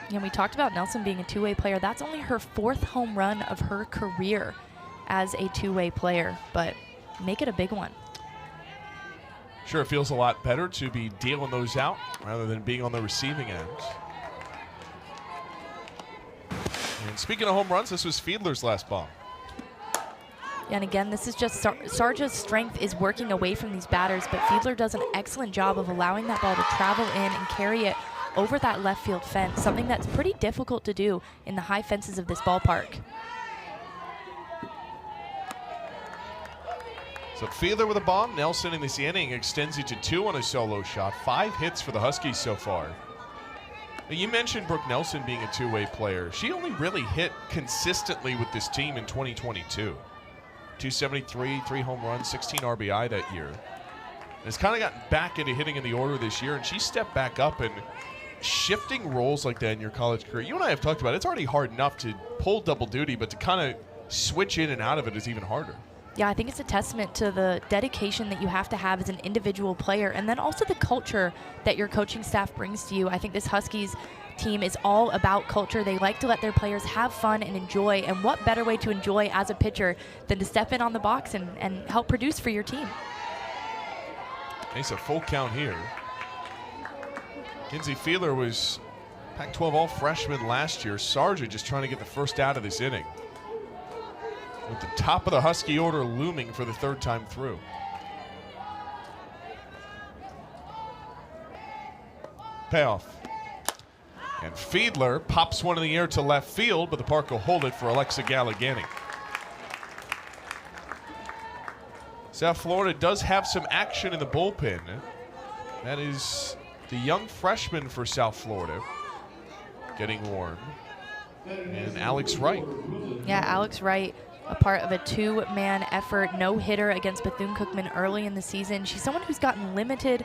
And we talked about Nelson being a two-way player. That's only her 4th home run of her career as a two-way player, but make it a big one. Sure, it feels a lot better to be dealing those out rather than being on the receiving end. And speaking of home runs, this was Fiedler's last bomb. And again, this is just Sarja's strength is working away from these batters, but Fiedler does an excellent job of allowing that ball to travel in and carry it over that left field fence, something that's pretty difficult to do in the high fences of this ballpark. So Fiedler with a bomb. Nelson in this inning extends it to 2 on a solo shot. 5 hits for the Huskies so far. You mentioned Brooke Nelson being a two-way player. She only really hit consistently with this team in 2022. 273, 3 home runs, 16 RBI that year. And has kind of gotten back into hitting in the order this year, and she stepped back up, and shifting roles like that in your college career, you and I have talked about it, it's already hard enough to pull double duty, but to kind of switch in and out of it is even harder. Yeah, I think it's a testament to the dedication that you have to have as an individual player, and then also the culture that your coaching staff brings to you. I think this Huskies team is all about culture. They like to let their players have fun and enjoy, and what better way to enjoy as a pitcher than to step in on the box and help produce for your team. It's a full count here. Kinsey Fiedler was Pac-12 All-Freshman last year. Sarja just trying to get the first out of this inning, with the top of the Husky order looming for the 3rd time through. Payoff. And Fiedler pops one in the air to left field, but the park will hold it for Alexa Gallegani. South Florida does have some action in the bullpen. That is the young freshman for South Florida getting warm, and Alex Wright. Yeah, Alex Wright, a part of a 2-man effort, no-hitter against Bethune-Cookman early in the season. She's someone who's gotten limited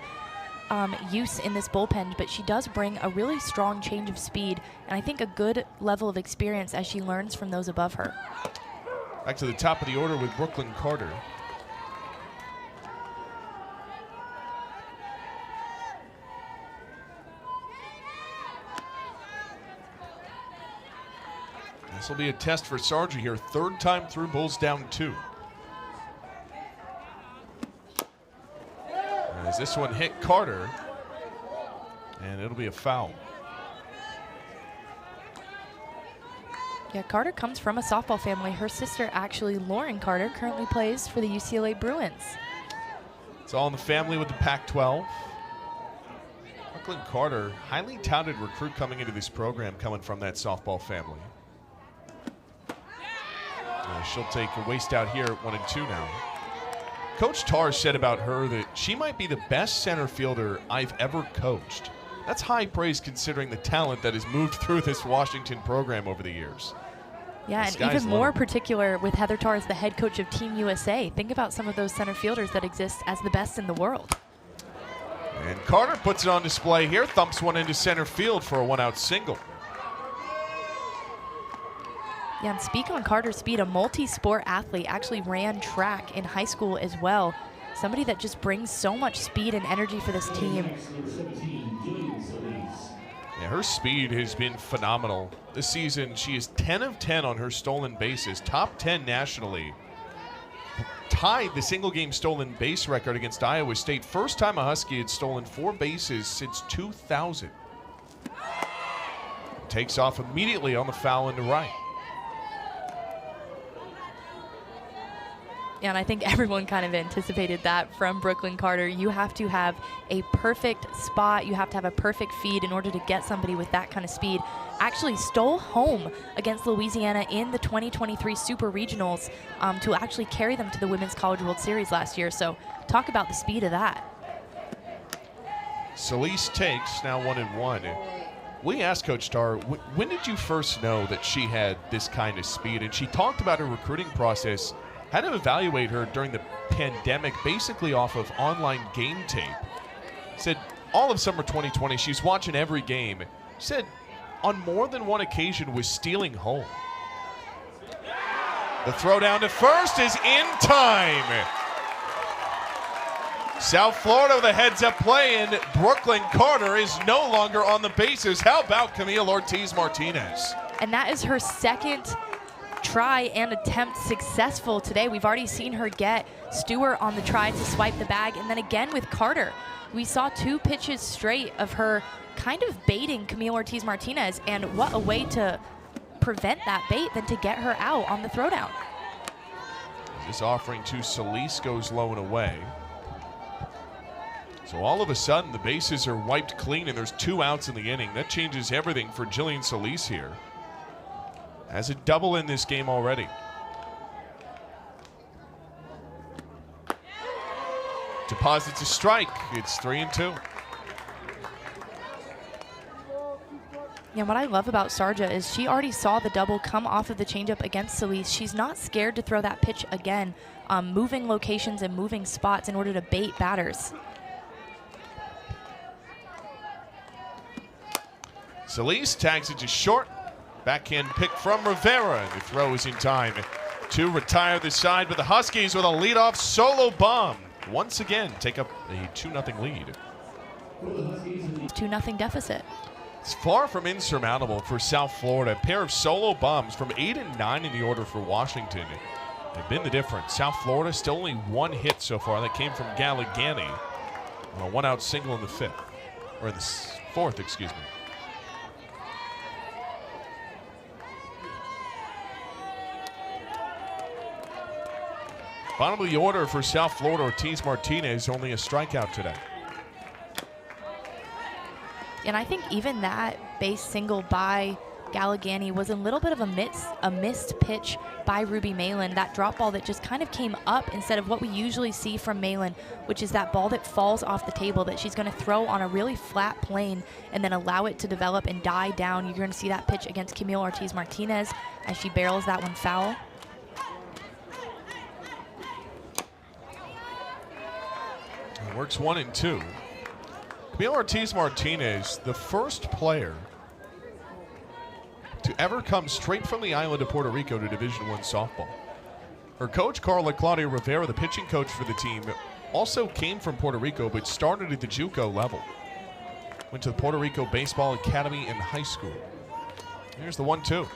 use in this bullpen, but she does bring a really strong change of speed and I think a good level of experience as she learns from those above her. Back to the top of the order with Brooklyn Carter. This will be a test for Sarja here. 3rd time through, Bulls down 2. As this one hit Carter, and it'll be a foul. Yeah, Carter comes from a softball family. Her sister, actually, Lauren Carter, currently plays for the UCLA Bruins. It's all in the family with the Pac-12. Brooklyn Carter, highly touted recruit coming into this program, coming from that softball family. She'll take a waste out here at 1 and 2 now. Coach Tarr said about her that she might be the best center fielder I've ever coached. That's high praise considering the talent that has moved through this Washington program over the years. Yeah, and even more particular with Heather Tarr as the head coach of Team USA. Think about some of those center fielders that exist as the best in the world. And Carter puts it on display here, thumps one into center field for a 1-out single. Yeah, and speak on Carter's speed, a multi-sport athlete, actually ran track in high school as well. Somebody that just brings so much speed and energy for this team. Yeah, her speed has been phenomenal. This season, she is 10 of 10 on her stolen bases, top 10 nationally. Tied the single game stolen base record against Iowa State. First time a Husky had stolen 4 bases since 2000. Takes off immediately on the foul into right. Yeah, and I think everyone kind of anticipated that from Brooklyn Carter. You have to have a perfect spot. You have to have a perfect feed in order to get somebody with that kind of speed. Actually stole home against Louisiana in the 2023 Super Regionals to actually carry them to the Women's College World Series last year. So talk about the speed of that. Celise takes, now 1-1. We asked Coach Starr, when did you first know that she had this kind of speed? And she talked about her recruiting process. Had to evaluate her during the pandemic, basically off of online game tape. Said all of summer 2020, she's watching every game. Said on more than one occasion was stealing home. The throw down to first is in time. South Florida with a heads-up play, and Brooklyn Carter is no longer on the bases. How about Camille Ortiz-Martinez? And that is her second try and attempt successful today. We've already seen her get Stewart on the try to swipe the bag, and then again with Carter. We saw 2 pitches straight of her kind of baiting Camille Ortiz-Martinez, and what a way to prevent that bait than to get her out on the throwdown. This offering to Celise goes low and away. So all of a sudden the bases are wiped clean and there's 2 outs in the inning. That changes everything for Jillian Celise here. Has a double in this game already. Deposits a strike. It's 3-2. Yeah, what I love about Sarja is she already saw the double come off of the changeup against Celise. She's not scared to throw that pitch again, moving locations and moving spots in order to bait batters. Celise tags it to short. Backhand pick from Rivera. The throw is in time to retire the side, but the Huskies with a leadoff solo bomb once again take up a 2-0 lead. 2-0 deficit. It's far from insurmountable for South Florida. A pair of solo bombs from 8 and 9 in the order for Washington have been the difference. South Florida still only 1 hit so far. That came from Gallegani on a 1-out single in the 5th, or in the 4th, excuse me. Bottom of the order for South Florida, Ortiz-Martinez, only a strikeout today. And I think even that base single by Gallegani was a little bit of a missed pitch by Ruby Malin. That drop ball that just kind of came up instead of what we usually see from Malin, which is that ball that falls off the table that she's going to throw on a really flat plane and then allow it to develop and die down. You're going to see that pitch against Camille Ortiz-Martinez as she barrels that one foul. It works 1-2. Camille Ortiz-Martinez, the first player to ever come straight from the island of Puerto Rico to Division I softball. Her coach, Carla Claudia Rivera, the pitching coach for the team, also came from Puerto Rico but started at the JUCO level. Went to the Puerto Rico Baseball Academy in high school. Here's the 1-2.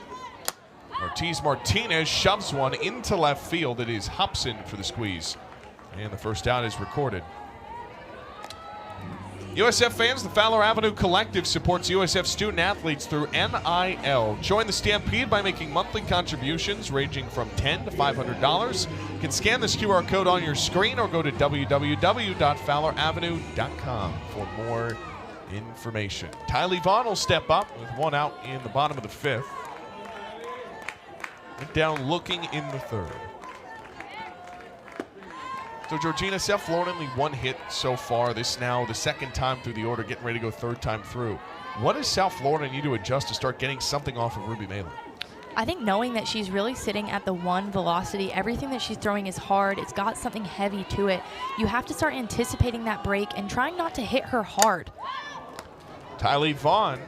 Ortiz-Martinez shoves one into left field. It is Hobson for the squeeze. And the first out is recorded. USF fans, the Fowler Avenue Collective supports USF student athletes through NIL. Join the Stampede by making monthly contributions ranging from $10 to $500. You can scan this QR code on your screen or go to www.fowleravenue.com for more information. Tylee Vaughn will step up with 1 out in the bottom of the 5th. Went down looking in the 3rd. So Georgina, South Florida only 1 hit so far. This now the 2nd time through the order, getting ready to go 3rd time through. What does South Florida need to adjust to start getting something off of Ruby Malin? I think knowing that she's really sitting at the 1 velocity, everything that she's throwing is hard. It's got something heavy to it. You have to start anticipating that break and trying not to hit her hard. Tylee Vaughn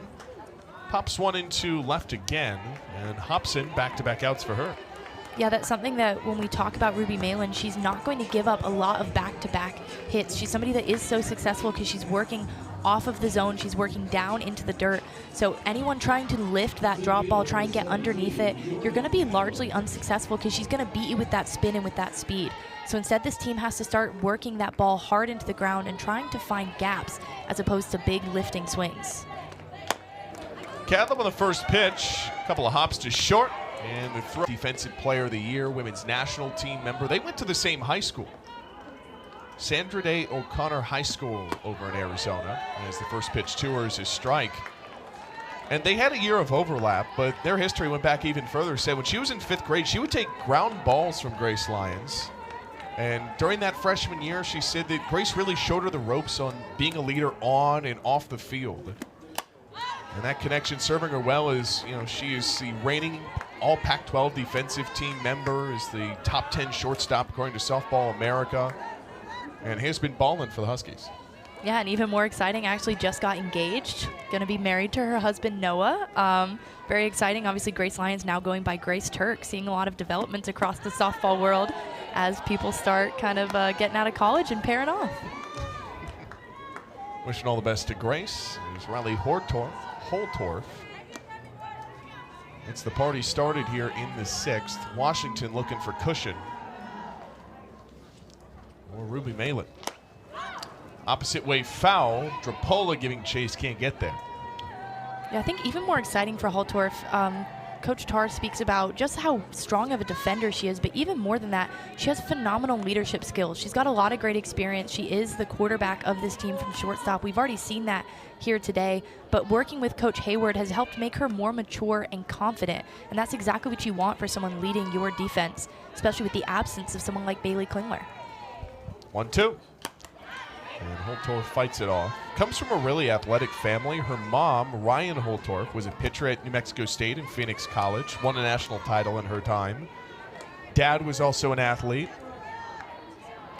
pops one into left again, and Hobson back-to-back outs for her. Yeah, that's something that when we talk about Ruby Malin, she's not going to give up a lot of back-to-back hits. She's somebody that is so successful because she's working off of the zone. She's working down into the dirt. So anyone trying to lift that drop ball, try and get underneath it, you're going to be largely unsuccessful because she's going to beat you with that spin and with that speed. So instead, this team has to start working that ball hard into the ground and trying to find gaps as opposed to big lifting swings. Cadlam on the first pitch, a couple of hops to short, and the throw. Defensive Player of the Year, women's national team member. They went to the same high school. Sandra Day O'Connor High School over in Arizona, as the first pitch to her is a strike. And they had a year of overlap, but their history went back even further. Said when she was in 5th grade, she would take ground balls from Grace Lyons. And during that freshman year, she said that Grace really showed her the ropes on being a leader on and off the field. And that connection serving her well is, she is the reigning all Pac-12 defensive team member, is the top 10 shortstop according to Softball America, and has been balling for the Huskies. Yeah, and even more exciting, actually just got engaged. Going to be married to her husband, Noah. Very exciting. Obviously, Grace Lyons now going by Grace Turk, seeing a lot of developments across the softball world as people start kind of getting out of college and pairing off. Wishing all the best to Grace. There's Riley Holtorf. It's the party started here in the 6th. Washington looking for cushion. Or Ruby Malin. Opposite way foul. Drapola giving chase, can't get there. Yeah, I think even more exciting for Holtorf, Coach Tarr speaks about just how strong of a defender she is, but even more than that, she has phenomenal leadership skills. She's got a lot of great experience. She is the quarterback of this team from shortstop. We've already seen that here today, but working with Coach Hayward has helped make her more mature and confident, and that's exactly what you want for someone leading your defense, especially with the absence of someone like Bailey Klingler. 1-2. And Holtorf fights it off. Comes from a really athletic family. Her mom, Ryan Holtorf, was a pitcher at New Mexico State and Phoenix College. Won a national title in her time. Dad was also an athlete.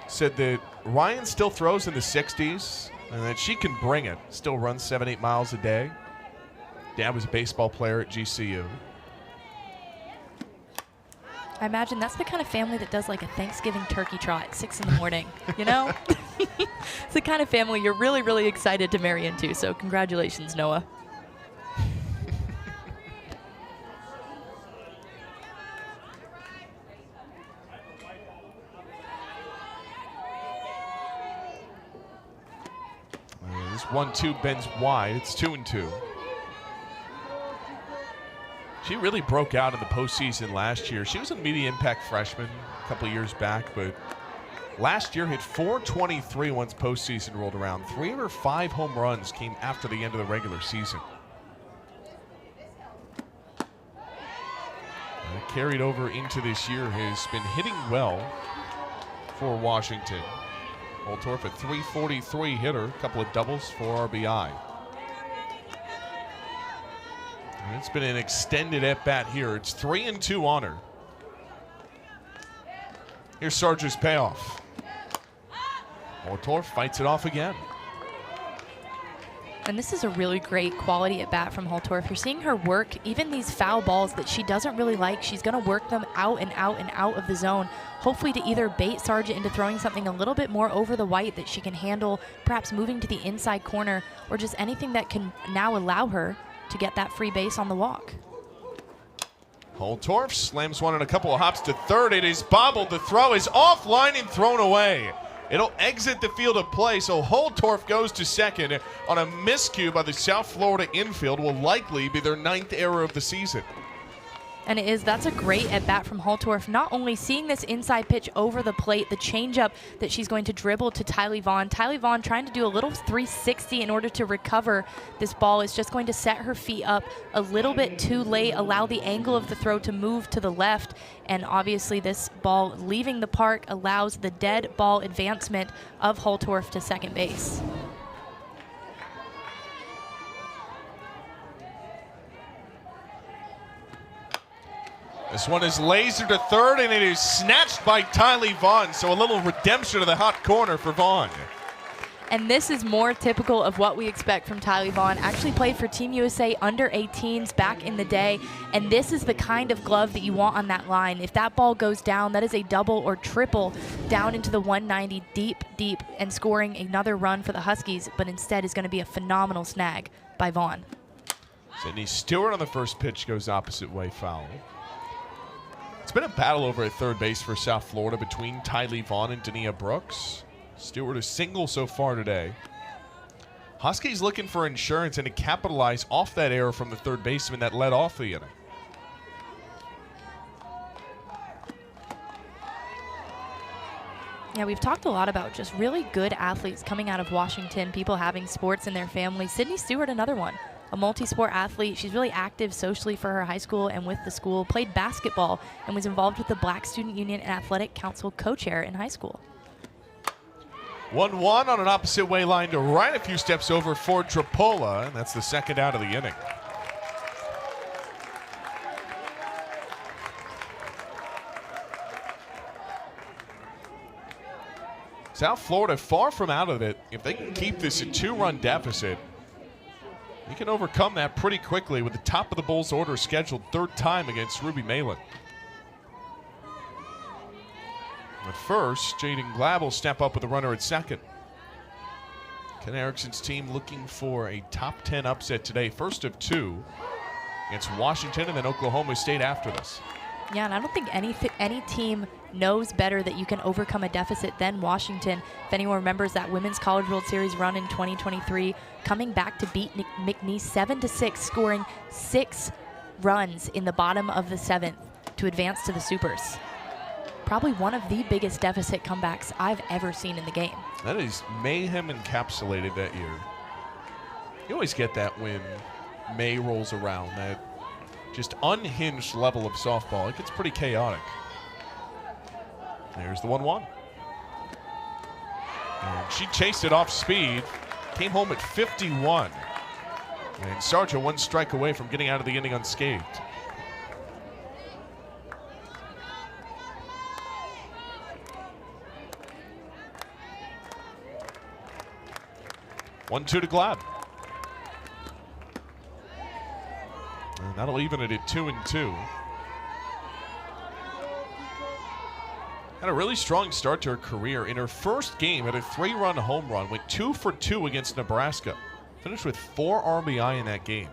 Said that Ryan still throws in the 60s and that she can bring it. Still runs 7-8 miles a day. Dad was a baseball player at GCU. I imagine that's the kind of family that does like a Thanksgiving turkey trot at 6 in the morning, It's the kind of family you're really, really excited to marry into, so congratulations, Noah. This 1-2 bends wide. It's 2-2. She really broke out in the postseason last year. She was a media impact freshman a couple of years back, but last year hit .423 once postseason rolled around. 3 of her 5 home runs came after the end of the regular season. Carried over into this year, has been hitting well for Washington. Holtorf, a .343 hitter, a couple of doubles, 4 RBI. And it's been an extended at-bat here. It's 3-2 on her. Here's Sarge's payoff. Holtorf fights it off again. And this is a really great quality at bat from Holtorf. You're seeing her work even these foul balls that she doesn't really like. She's going to work them out and out and out of the zone, hopefully to either bait Sargent into throwing something a little bit more over the white that she can handle, perhaps moving to the inside corner, or just anything that can now allow her to get that free base on the walk. Holtorf slams one in a couple of hops to third. It is bobbled. The throw is offline and thrown away. It'll exit the field of play, so Holtorf goes to second on a miscue by the South Florida infield. Will likely be their 9th error of the season. And that's a great at-bat from Holtorf, not only seeing this inside pitch over the plate, the changeup that she's going to dribble to Tylee Vaughn. Tylee Vaughn trying to do a little 360 in order to recover this ball is just going to set her feet up a little bit too late, allow the angle of the throw to move to the left, and obviously this ball leaving the park allows the dead ball advancement of Holtorf to second base. This one is lasered to third, and it is snatched by Tylee Vaughn, so a little redemption of the hot corner for Vaughn. And this is more typical of what we expect from Tylee Vaughn. Actually played for Team USA under 18s back in the day, and this is the kind of glove that you want on that line. If that ball goes down, that is a double or triple down into the 190 deep, and scoring another run for the Huskies, but instead is going to be a phenomenal snag by Vaughn. Sydney Stewart on the first pitch goes opposite way, foul. It's been a battle over at third base for South Florida between Tylee Vaughn and Dania Brooks. Stewart is single so far today. Huskies looking for insurance and to capitalize off that error from the third baseman that led off the inning. Yeah, we've talked a lot about just really good athletes coming out of Washington, people having sports in their family. Sydney Stewart, another one. A multi-sport athlete. She's really active socially for her high school and with the school. Played basketball and was involved with the Black Student Union and Athletic Council co-chair in high school. 1-1 on an opposite way line to right, a few steps over for Trapola, and that's the second out of the inning. South Florida far from out of it. If they can keep this a 2-run deficit, you can overcome that pretty quickly with the top of the Bulls order scheduled third time against Ruby Malin. But first, Jaden Glab will step up with a runner at second. Ken Erickson's team looking for a top 10 upset today, first of two against Washington and then Oklahoma State after this. Yeah, and I don't think any team knows better that you can overcome a deficit than Washington. If anyone remembers that Women's College World Series run in 2023, coming back to beat McNeese 7-6, scoring 6 runs in the bottom of the 7th to advance to the Supers. Probably one of the biggest deficit comebacks I've ever seen in the game. That is mayhem encapsulated that year. You always get that when May rolls around, that just unhinged level of softball. It gets pretty chaotic. There's the 1-1. And she chased it off speed, came home at 51. And Sarja one strike away from getting out of the inning unscathed. One-two to Glab. And that'll even it at 2-2. Had a really strong start to her career. In her first game, had a 3-run home run, went 2 for 2 against Nebraska. Finished with 4 RBI in that game.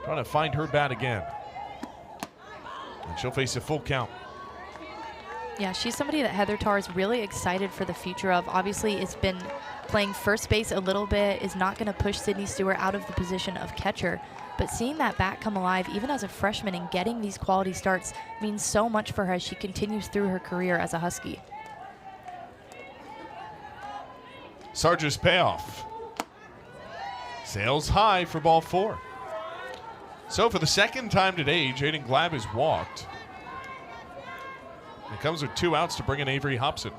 Trying to find her bat again. And she'll face a full count. Yeah, she's somebody that Heather Tarr is really excited for the future of. Obviously, it's been playing first base a little bit, is not going to push Sydney Stewart out of the position of catcher. But seeing that bat come alive, even as a freshman, and getting these quality starts means so much for her as she continues through her career as a Husky. Sarge's payoff. Sails high for ball 4. So for the second time today, Jaden Glab has walked. It comes with 2 outs to bring in Avery Hobson.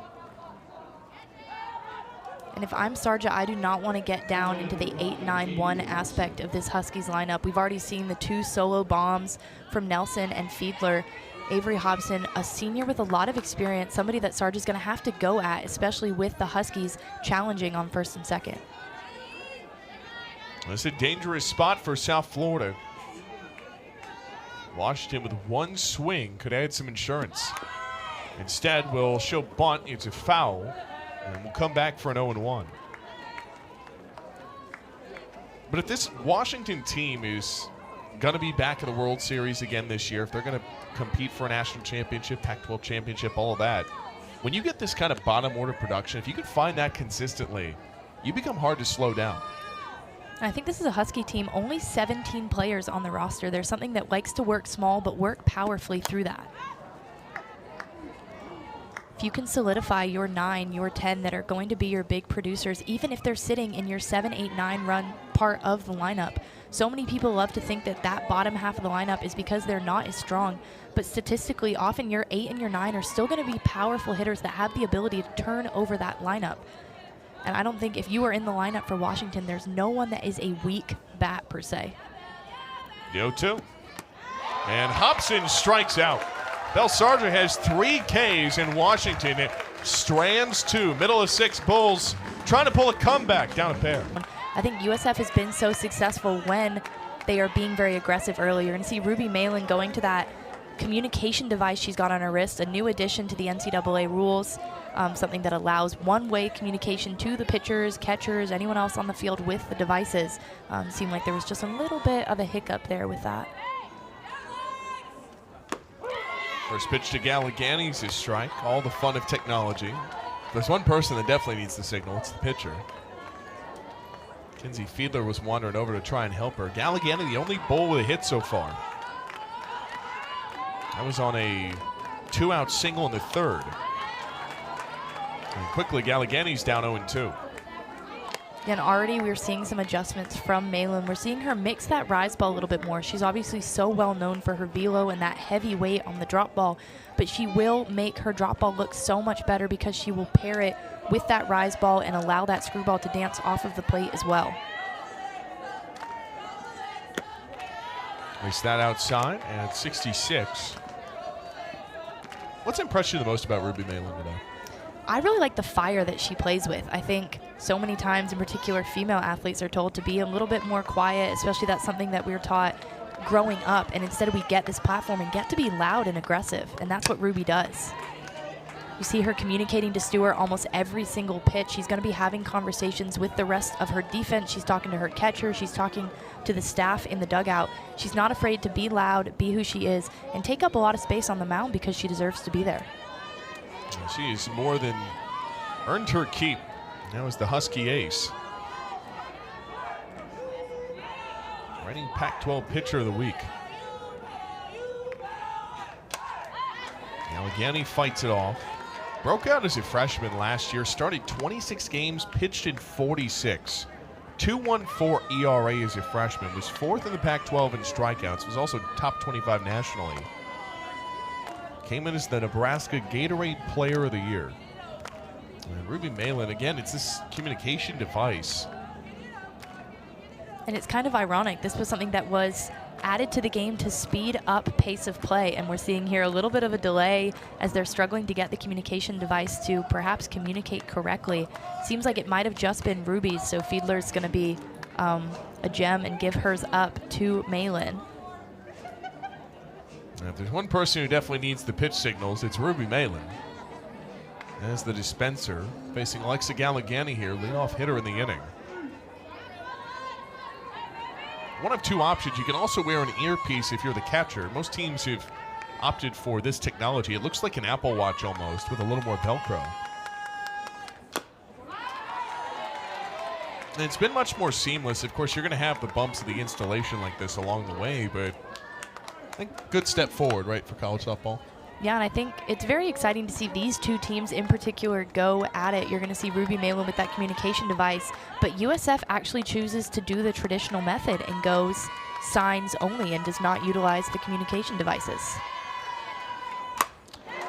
And if I'm Sarja, I do not want to get down into the 8-9-1 aspect of this Huskies lineup. We've already seen the 2 solo bombs from Nelson and Fiedler. Avery Hobson, a senior with a lot of experience, somebody that Sarja's going to have to go at, especially with the Huskies challenging on first and second. It's a dangerous spot for South Florida. Washington with 1 swing could add some insurance. Instead, we'll show bunt. It's a foul. And we'll come back for an 0-1. But if this Washington team is going to be back in the World Series again this year, if they're going to compete for a national championship, Pac-12 championship, all of that, when you get this kind of bottom order production, if you can find that consistently, you become hard to slow down. I think this is a Husky team, only 17 players on the roster. There's something that likes to work small but work powerfully through that. If you can solidify your 9, your 10 that are going to be your big producers, even if they're sitting in your 7, 8, 9 run part of the lineup. So many people love to think that that bottom half of the lineup is because they're not as strong. But statistically, often your 8 and your 9 are still going to be powerful hitters that have the ability to turn over that lineup. And I don't think if you are in the lineup for Washington, there's no one that is a weak bat per se. 0-2. And Hobson strikes out. Belsarger has 3 Ks in Washington. It strands 2. Middle of 6 Bulls trying to pull a comeback, down a pair. I think USF has been so successful when they are being very aggressive early. You're going to see Ruby Malin going to that communication device she's got on her wrist, a new addition to the NCAA rules, something that allows one-way communication to the pitchers, catchers, anyone else on the field with the devices. Seemed like there was just a little bit of a hiccup there with that. First pitch to Galligani's his strike. All the fun of technology. There's one person that definitely needs the signal. It's the pitcher. Kinsey Fiedler was wandering over to try and help her. Galligani, the only bull with a hit so far. That was on a 2-out single in the third. And quickly, Galligani's down 0-2. And already we're seeing some adjustments from Malin. We're seeing her mix that rise ball a little bit more. She's obviously so well known for her velo and that heavy weight on the drop ball, but she will make her drop ball look so much better because she will pair it with that rise ball and allow that screwball to dance off of the plate as well. Place that outside at 66. What's impressed you the most about Ruby Malin today? I really like the fire that she plays with. I think so many times, in particular, female athletes are told to be a little bit more quiet, especially that's something that we were taught growing up. And instead we get this platform and get to be loud and aggressive. And that's what Ruby does. You see her communicating to Stewart almost every single pitch. She's going to be having conversations with the rest of her defense. She's talking to her catcher. She's talking to the staff in the dugout. She's not afraid to be loud, be who she is, and take up a lot of space on the mound because she deserves to be there. She has more than earned her keep. Now is the Husky ace. Reigning Pac-12 pitcher of the week. Galligani fights it off. Broke out as a freshman last year, started 26 games, pitched in 46. 2.14 ERA as a freshman, was 4th in the Pac-12 in strikeouts, was also top 25 nationally. Came in as the Nebraska Gatorade Player of the Year. And Ruby Malin, again, it's this communication device. And it's kind of ironic. This was something that was added to the game to speed up pace of play. And we're seeing here a little bit of a delay as they're struggling to get the communication device to perhaps communicate correctly. Seems like it might have just been Ruby's, so Fiedler's going to be a gem and give hers up to Malin. Now, if there's one person who definitely needs the pitch signals, it's Ruby Malin. As the dispenser, facing Alexa Galligani here, leadoff hitter in the inning. One of two options. You can also wear an earpiece if you're the catcher. Most teams have opted for this technology. It looks like an Apple Watch almost, with a little more Velcro. And it's been much more seamless. Of course, you're going to have the bumps of the installation like this along the way, but I think good step forward, right, for college softball. Yeah, and I think it's very exciting to see these two teams in particular go at it. You're going to see Ruby Malin with that communication device, but USF actually chooses to do the traditional method and goes signs only and does not utilize the communication devices.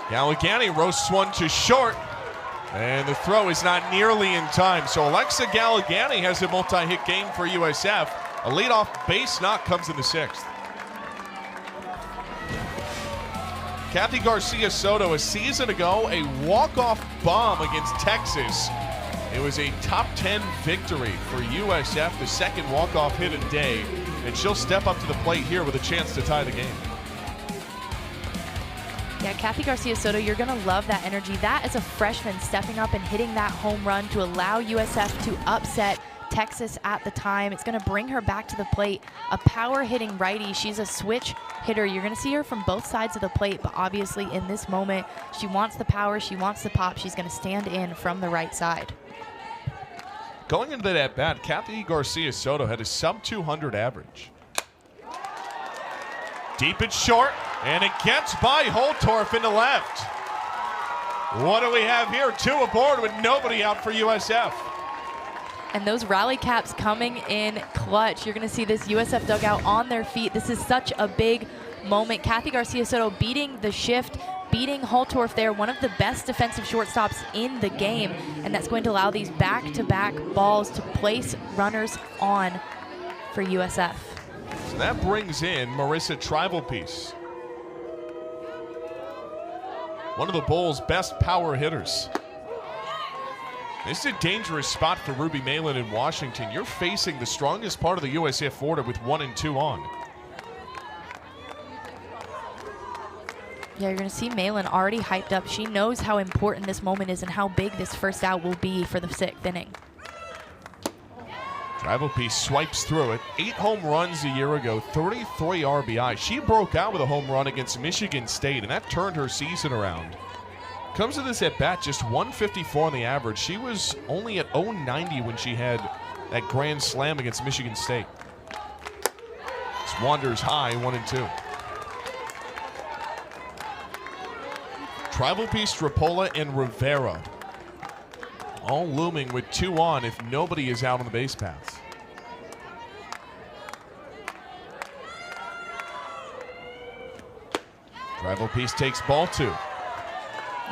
Galligani roasts one to short, and the throw is not nearly in time. So Alexa Galligani has a multi-hit game for USF. A leadoff base knock comes in the 6th. Kathy Garcia Soto, a season ago, a walk-off bomb against Texas. It was a top 10 victory for USF, the second walk-off hit a day, and she'll step up to the plate here with a chance to tie the game. Yeah, Kathy Garcia Soto, you're going to love that energy. That is a freshman stepping up and hitting that home run to allow USF to upset Texas at the time. It's going to bring her back to the plate. A power-hitting righty. She's a switch hitter. You're going to see her from both sides of the plate, but obviously in this moment, she wants the power, she wants the pop. She's going to stand in from the right side. Going into that at-bat, Kathy Garcia Soto had a sub-200 average. Deep and short, and it gets by Holtorf into left. What do we have here? 2 aboard with nobody out for USF. And those rally caps coming in clutch. You're going to see this USF dugout on their feet. This is such a big moment. Kathy Garcia Soto beating the shift, beating Holtorf there, one of the best defensive shortstops in the game. And that's going to allow these back-to-back balls to place runners on for USF. So that brings in Marissa Tribalpiece, one of the Bulls' best power hitters. This is a dangerous spot for Ruby Malin in Washington. You're facing the strongest part of the USF Florida with 1 and 2 on. Yeah, you're going to see Malin already hyped up. She knows how important this moment is and how big this first out will be for the 6th inning. Travel Piece swipes through it. 8 home runs a year ago, 33 RBI. She broke out with a home run against Michigan State, and that turned her season around. Comes to this at bat just 154 on the average. She was only at 090 when she had that grand slam against Michigan State. This wanders high, 1 and 2. Travel Piece, Drapola, and Rivera all looming with 2 on if nobody is out on the base paths. Travel Piece takes ball 2.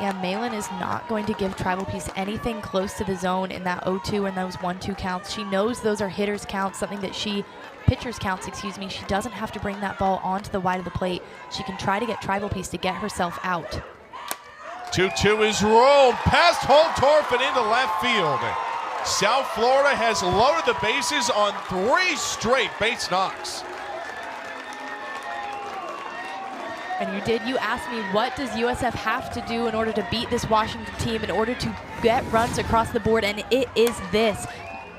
Yeah, Malin is not going to give Travel Piece anything close to the zone in that 0-2 and those 1-2 counts. She knows those are hitters counts, something that pitchers counts, excuse me. She doesn't have to bring that ball onto the wide of the plate. She can try to get Travel Piece to get herself out. 2-2 is rolled past Holtorf and into left field. South Florida has loaded the bases on 3 straight base knocks. And you asked me, what does USF have to do in order to beat this Washington team, in order to get runs across the board, and it is this.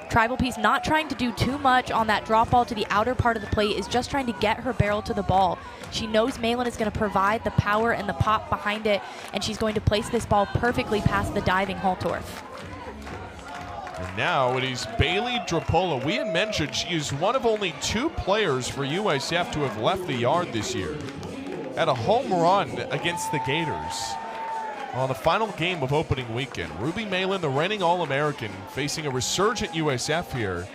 Travel Piece not trying to do too much on that drop ball to the outer part of the plate, is just trying to get her barrel to the ball. She knows Malin is going to provide the power and the pop behind it, and she's going to place this ball perfectly past the diving Holtorf. And now it is Bailey Drapola. We had mentioned she is one of only 2 players for USF to have left the yard this year. Had a home run against the Gators on the final game of opening weekend. Ruby Malin, the reigning All-American, facing a resurgent USF here.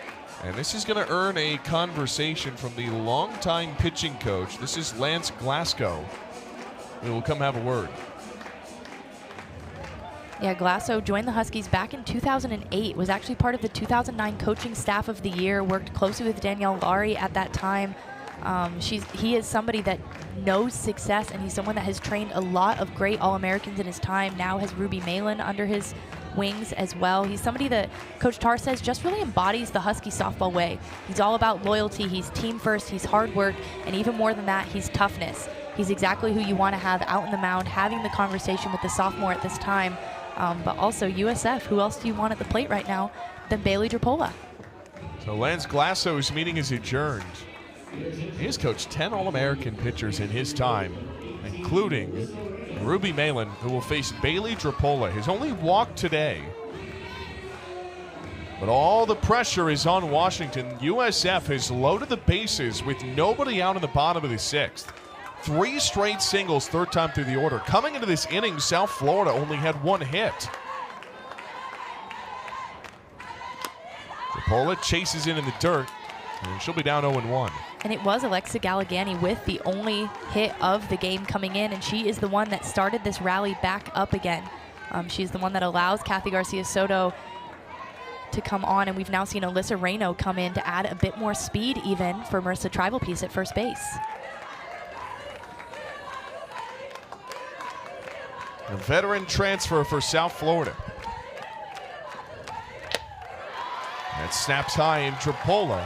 And this is going to earn a conversation from the longtime pitching coach. This is Lance Glasgow. We will come have a word. Yeah, Glasgow joined the Huskies back in 2008, was actually part of the 2009 coaching staff of the year, worked closely with Danielle Laurie at that time. He is somebody that knows success, and he's someone that has trained a lot of great All-Americans in his time. Now has Ruby Malin under his wings as well. He's somebody that Coach Tarr says just really embodies the Husky softball way. He's all about loyalty, he's team first, he's hard work, and even more than that, he's toughness. He's exactly who you want to have out in the mound, having the conversation with the sophomore at this time. But also USF, who else do you want at the plate right now than Bailey Drapola? So Lance Glassow's meeting is adjourned. He has coached 10 All-American pitchers in his time, including Ruby Malin, who will face Bailey Drapola. His only walk today. But all the pressure is on Washington. USF has loaded the bases with nobody out in the bottom of the 6th. 3 straight singles, 3rd time through the order. Coming into this inning, South Florida only had 1 hit. Drapola chases in the dirt, and she'll be down 0-1. And it was Alexa Galligani with the only hit of the game coming in, and she is the one that started this rally back up again. She's the one that allows Kathy Garcia Soto to come on, and we've now seen Alyssa Reyno come in to add a bit more speed even for Marissa Travel Piece at first base. A veteran transfer for South Florida. That snaps high, and Drapola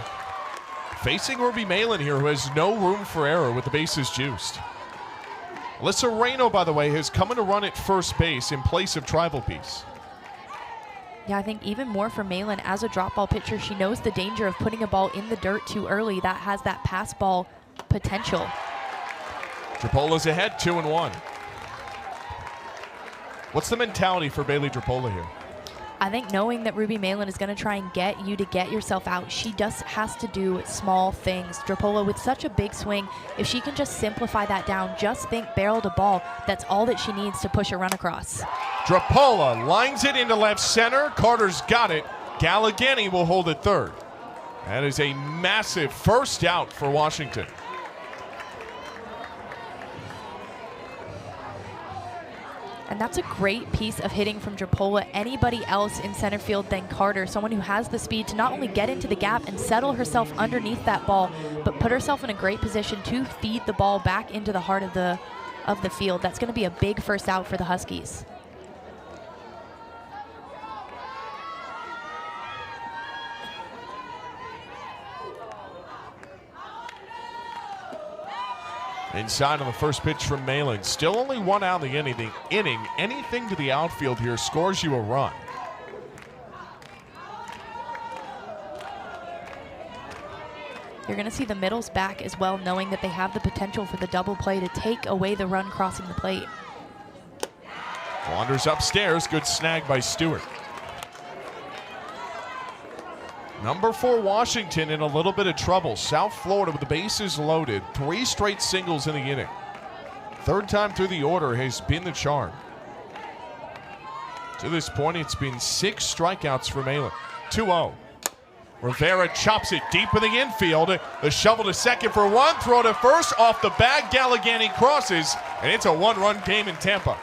facing Ruby Malin here, who has no room for error with the bases juiced. Alyssa Reyno, by the way, has come in to run at first base in place of Travel Piece. Yeah, I think even more for Malin as a drop ball pitcher, she knows the danger of putting a ball in the dirt too early. That has that pass ball potential. Drapola's ahead, 2-1. What's the mentality for Bailey Drapola here? I think knowing that Ruby Malin is going to try and get you to get yourself out, she just has to do small things. Drapola with such a big swing, if she can just simplify that down, just think barrel to ball, that's all that she needs to push a run across. Drapola lines it into left center. Carter's got it. Galligani will hold it 3rd. That is a massive first out for Washington. And that's a great piece of hitting from Drapola. Anybody else in center field than Carter, someone who has the speed to not only get into the gap and settle herself underneath that ball, but put herself in a great position to feed the ball back into the heart of the field. That's going to be a big first out for the Huskies. Inside on the first pitch from Malin. Still only one out in the inning. Anything to the outfield here scores you a run. You're going to see the middles back as well, knowing that they have the potential for the double play to take away the run crossing the plate. Wanders upstairs. Good snag by Stewart. Number 4 Washington in a little bit of trouble. South Florida with the bases loaded. 3 straight singles in the inning. Third time through the order has been the charm. To this point, it's been 6 strikeouts for Malin. 2-0. Rivera chops it deep in the infield. The shovel to second for 1. Throw to first. Off the bag. Gallegani crosses. And it's a 1-run game in Tampa.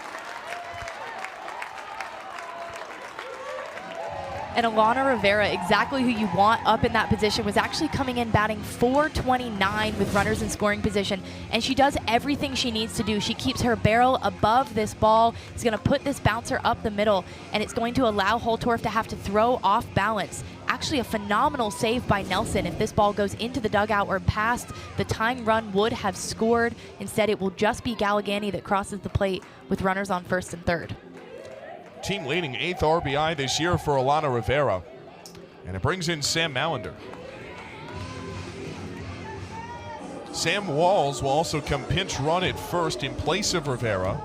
And Alana Rivera, exactly who you want up in that position, was actually coming in batting .429 with runners in scoring position. And she does everything she needs to do. She keeps her barrel above this ball. It's going to put this bouncer up the middle, and it's going to allow Holtorf to have to throw off balance. Actually a phenomenal save by Nelson. If this ball goes into the dugout or past, the tying run would have scored. Instead, it will just be Gallegani that crosses the plate with runners on first and third. Team leading 8th RBI this year for Alana Rivera. And it brings in Sam Mallender. Sam Walls will also come pinch run at first in place of Rivera.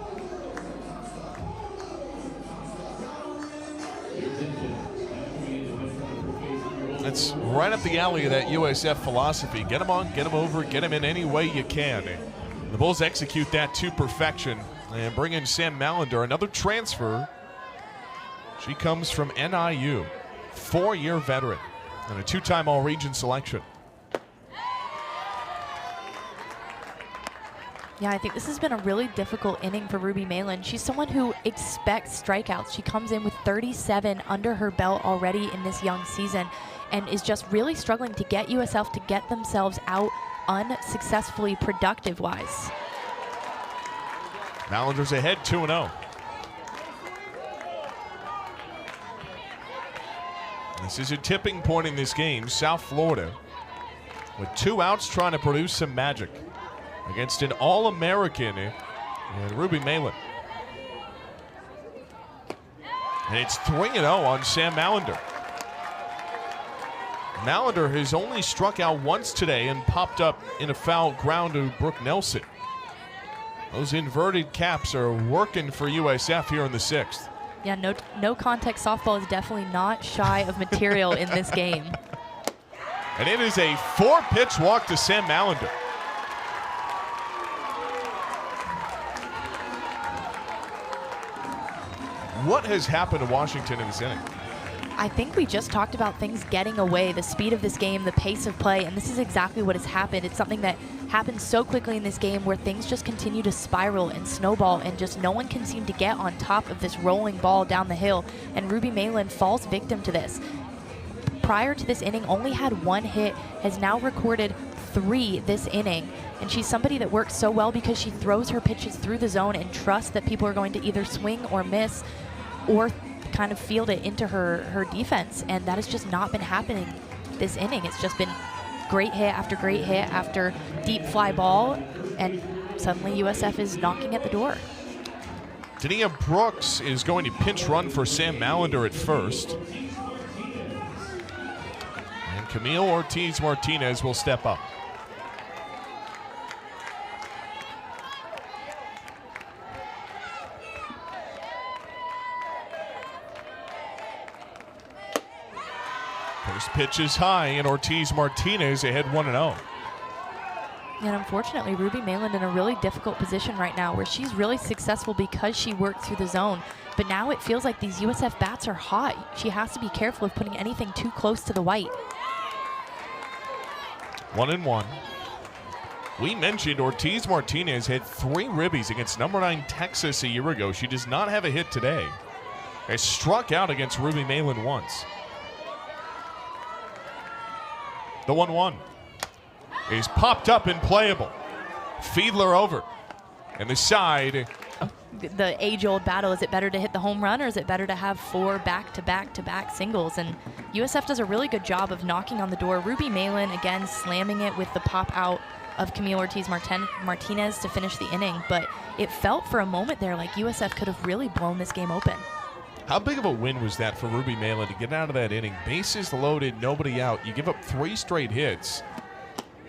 That's right up the alley of that USF philosophy. Get them on, get them over, get them in any way you can. And the Bulls execute that to perfection and bring in Sam Mallender, another transfer. She comes from NIU, 4-year veteran, and a 2-time All-Region selection. Yeah, I think this has been a really difficult inning for Ruby Malin. She's someone who expects strikeouts. She comes in with 37 under her belt already in this young season and is just really struggling to get USF to get themselves out unsuccessfully productive-wise. Mallender's ahead 2-0. This is a tipping point in this game. South Florida with 2 outs trying to produce some magic against an All-American and Ruby Malin. And it's 3-0 on Sam Mallender. Mallender has only struck out once today and popped up in a foul ground to Brooke Nelson. Those inverted caps are working for USF here in the 6th. Yeah, no contact softball is definitely not shy of material in this game. And it is a 4-pitch walk to Sam Mallender. What has happened to Washington in this inning? I think we just talked about things getting away, the speed of this game, the pace of play, and this is exactly what has happened. It's something that happens so quickly in this game where things just continue to spiral and snowball, and just no one can seem to get on top of this rolling ball down the hill, and Ruby Malin falls victim to this. Prior to this inning, only had 1 hit, has now recorded 3 this inning, and she's somebody that works so well because she throws her pitches through the zone and trusts that people are going to either swing or miss or kind of field it into her defense, and that has just not been happening this inning. It's just been great hit after deep fly ball, and suddenly USF is knocking at the door. Dania Brooks is going to pinch run for Sam Mallender at first. And Camille Ortiz-Martinez will step up. First pitch is high, and Ortiz-Martinez ahead 1-0. And unfortunately, Ruby Malin in a really difficult position right now where she's really successful because she worked through the zone. But now it feels like these USF bats are hot. She has to be careful of putting anything too close to the white. 1-1. We mentioned Ortiz-Martinez had 3 ribbies against number 9 Texas a year ago. She does not have a hit today. Has struck out against Ruby Malin once. The 1-1 is popped up and playable. Fiedler over. And the side. The age-old battle, is it better to hit the home run or is it better to have 4 back-to-back-to-back singles? And USF does a really good job of knocking on the door. Ruby Malin, again, slamming it with the pop out of Camille Ortiz-Martinez to finish the inning, but it felt for a moment there like USF could have really blown this game open. How big of a win was that for Ruby Malin to get out of that inning? Bases loaded, nobody out. You give up 3 straight hits,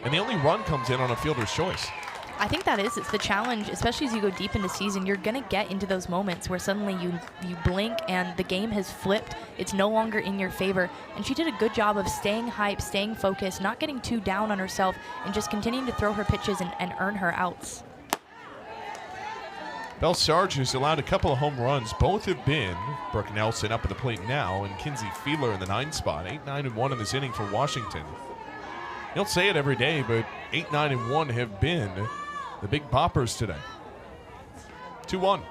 and the only run comes in on a fielder's choice. I think it's the challenge, especially as you go deep into season. You're going to get into those moments where suddenly you blink and the game has flipped. It's no longer in your favor. And she did a good job of staying hype, staying focused, not getting too down on herself, and just continuing to throw her pitches and earn her outs. Belle Sarge has allowed a couple of home runs. Both have been Brooke Nelson up at the plate now and Kinsey Fiedler in the 9 spot. 8-9-1 in this inning for Washington. You don't say it every day, but 8-9-1 have been the big boppers today. 2-1.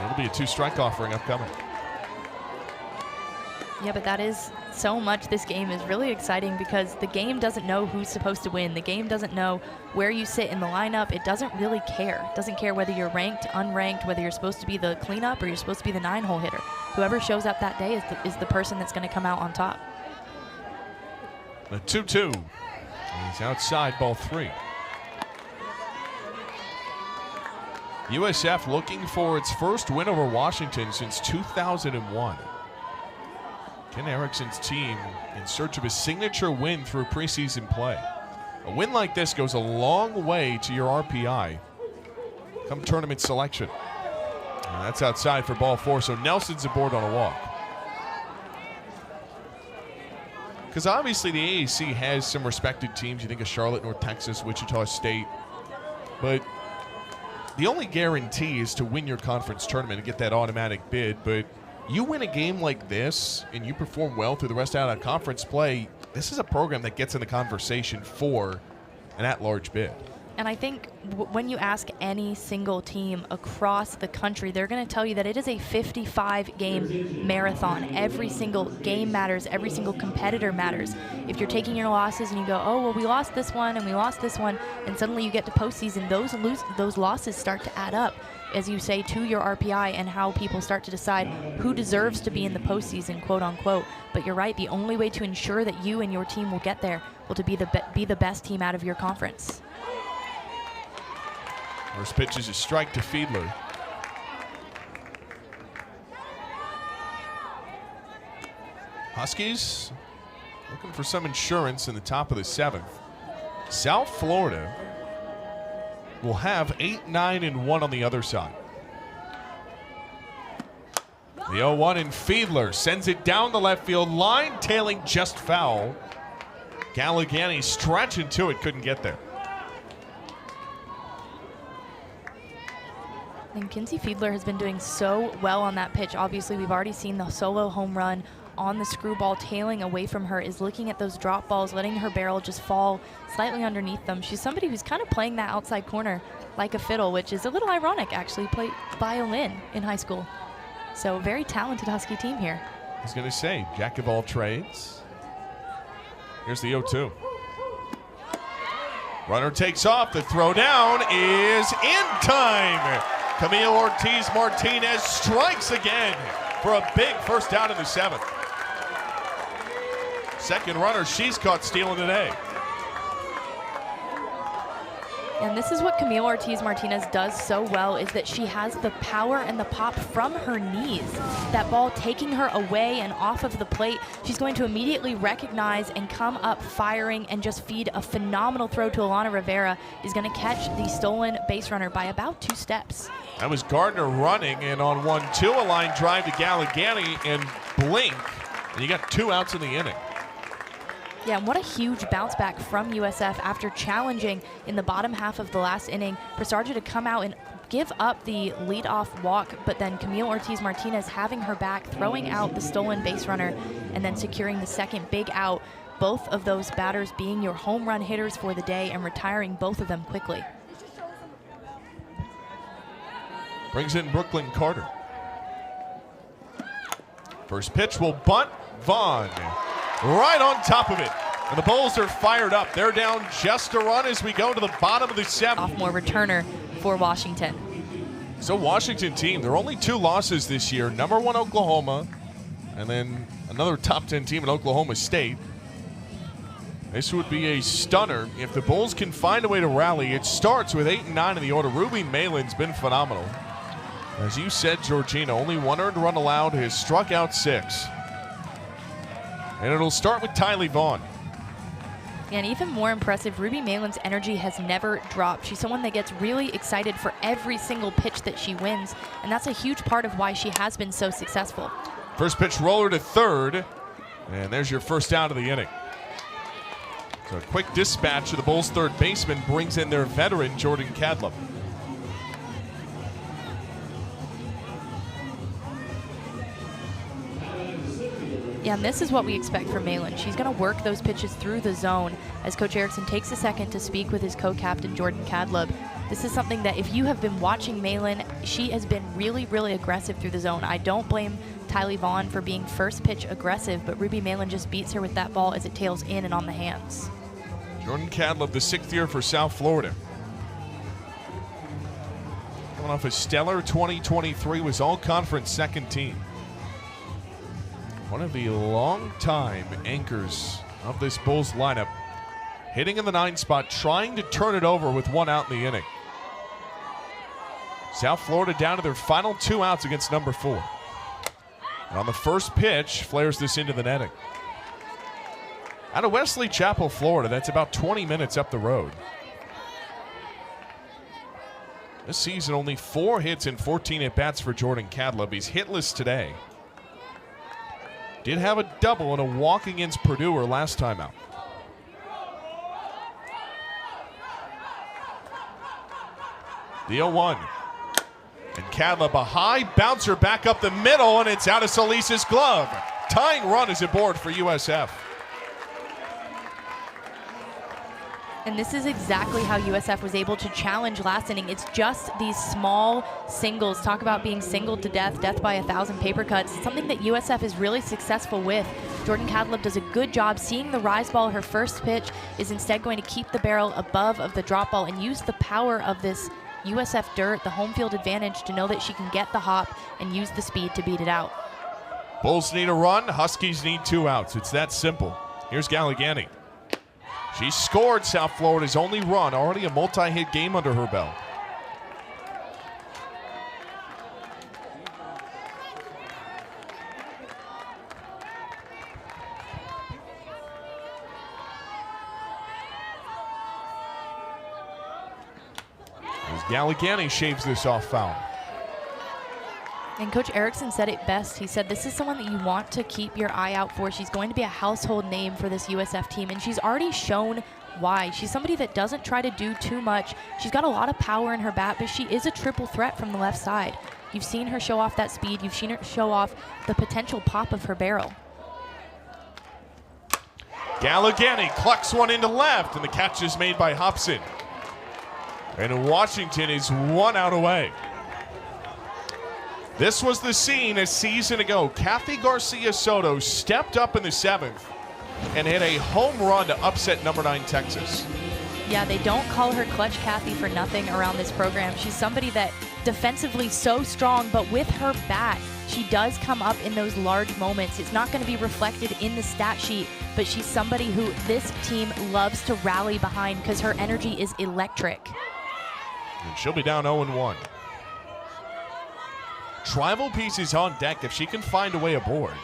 It'll be a 2-strike offering upcoming. Yeah, but that is so much. This game is really exciting because the game doesn't know who's supposed to win. The game doesn't know where you sit in the lineup. It doesn't really care. It doesn't care whether you're ranked, unranked, whether you're supposed to be the cleanup or you're supposed to be the 9-hole hitter. Whoever shows up that day is the person that's going to come out on top. A 2-2. He's outside, ball 3. USF looking for its first win over Washington since 2001. Ken Erickson's team in search of a signature win through preseason play. A win like this goes a long way to your RPI come tournament selection. And that's outside for ball 4, so Nelson's aboard on a walk. Because obviously the AAC has some respected teams. You think of Charlotte, North Texas, Wichita State. But the only guarantee is to win your conference tournament and get that automatic bid. But you win a game like this and you perform well through the rest out of conference play, this is a program that gets in the conversation for an at-large bid. And I think when you ask any single team across the country, they're going to tell you that it is a 55-game marathon. Every single game matters. Every single competitor matters. If you're taking your losses and you go, oh, well, we lost this one and we lost this one, and suddenly you get to postseason, those losses start to add up, as you say, to your RPI and how people start to decide who deserves to be in the postseason, quote unquote. But you're right, the only way to ensure that you and your team will get there will to be the best team out of your conference. First pitch is a strike to Fiedler. Huskies looking for some insurance in the top of the 7th. South Florida will have 8-9-1 on the other side. The 0-1 and Fiedler sends it down the left field line, tailing just foul. Gallegani stretching to it, couldn't get there. And Kinsey Fiedler has been doing so well on that pitch. Obviously, we've already seen the solo home run on the screwball. Tailing away from her is looking at those drop balls, letting her barrel just fall slightly underneath them. She's somebody who's kind of playing that outside corner like a fiddle, which is a little ironic, actually. Played violin in high school. So very talented Husky team here. I was going to say, jack of all trades. Here's the 0-2. Runner takes off. The throw down is in time. Camille Ortiz-Martinez strikes again for a big first down in the 7th. Second runner she's caught stealing today. And this is what Camille Ortiz-Martinez does so well, is that she has the power and the pop from her knees. That ball taking her away and off of the plate, she's going to immediately recognize and come up firing and just feed a phenomenal throw to Alana Rivera. Is going to catch the stolen base runner by about 2 steps. That was Gardner running, and on 1-2, a line drive to Gallegani, and blink, and you got 2 outs in the inning. Yeah, and what a huge bounce back from USF after challenging in the bottom half of the last inning for Sarja to come out and give up the leadoff walk, but then Camille Ortiz-Martinez having her back, throwing out the stolen base runner, and then securing the second big out. Both of those batters being your home run hitters for the day and retiring both of them quickly. Brings in Brooklyn Carter. First pitch will bunt. Vaughn right on top of it. And the Bulls are fired up. They're down just a run as we go to the bottom of the 7th. Sophomore returner for Washington. So Washington team, there are only 2 losses this year. Number 1 Oklahoma, and then another top 10 team in Oklahoma State. This would be a stunner if the Bulls can find a way to rally. It starts with 8 and 9 in the order. Ruby Malin's been phenomenal. As you said, Georgina, only 1 earned run allowed, has struck out 6. And it'll start with Tylee Vaughn. And even more impressive, Ruby Malin's energy has never dropped. She's someone that gets really excited for every single pitch that she wins, and that's a huge part of why she has been so successful. First pitch roller to third, and there's your first out of the inning. So a quick dispatch of the Bulls' third baseman brings in their veteran, Jordan Cadleb. Yeah, and this is what we expect from Malin. She's going to work those pitches through the zone as Coach Erickson takes a second to speak with his co-captain, Jordan Cadleb. This is something that if you have been watching Malin, she has been really, really aggressive through the zone. I don't blame Tylee Vaughn for being first pitch aggressive, but Ruby Malin just beats her with that ball as it tails in and on the hands. Jordan Cadleb, the 6th year for South Florida. Coming off a stellar 2023, was all-conference second team. One of the long-time anchors of this Bulls lineup, hitting in the 9 spot, trying to turn it over with 1 out in the inning. South Florida down to their final 2 outs against number 4. And on the first pitch, flares this into the netting. Out of Wesley Chapel, Florida, that's about 20 minutes up the road. This season, only 4 hits and 14 at-bats for Jordan Cadleb. He's hitless today. Did have a double and a walk against Purdue her last time out. The 0-1. And Cadleb, a high bouncer back up the middle, and it's out of Solis's glove. Tying run is aboard for USF. And this is exactly how USF was able to challenge last inning. It's just these small singles. Talk about being singled to death, death by 1,000 paper cuts. It's something that USF is really successful with. Jordan Cadleb does a good job seeing the rise ball. Her first pitch is instead going to keep the barrel above of the drop ball and use the power of this USF dirt, the home field advantage, to know that she can get the hop and use the speed to beat it out. Bulls need a run, Huskies need 2 outs. It's that simple. Here's Galligani. She scored South Florida's only run, already a multi-hit game under her belt. As Galligani shaves this off foul. And Coach Erickson said it best. He said this is someone that you want to keep your eye out for. She's going to be a household name for this USF team, and she's already shown why. She's somebody that doesn't try to do too much. She's got a lot of power in her bat, but she is a triple threat from the left side. You've seen her show off that speed. You've seen her show off the potential pop of her barrel. Galligani clucks one into left, and the catch is made by Hobson. And Washington is 1 out away. This was the scene a season ago. Kathy Garcia Soto stepped up in the 7th and hit a home run to upset number 9 Texas. Yeah, they don't call her Clutch Kathy for nothing around this program. She's somebody that defensively so strong, but with her bat, she does come up in those large moments. It's not going to be reflected in the stat sheet, but she's somebody who this team loves to rally behind because her energy is electric. And she'll be down 0-1. Tribal pieces on deck if she can find a way aboard.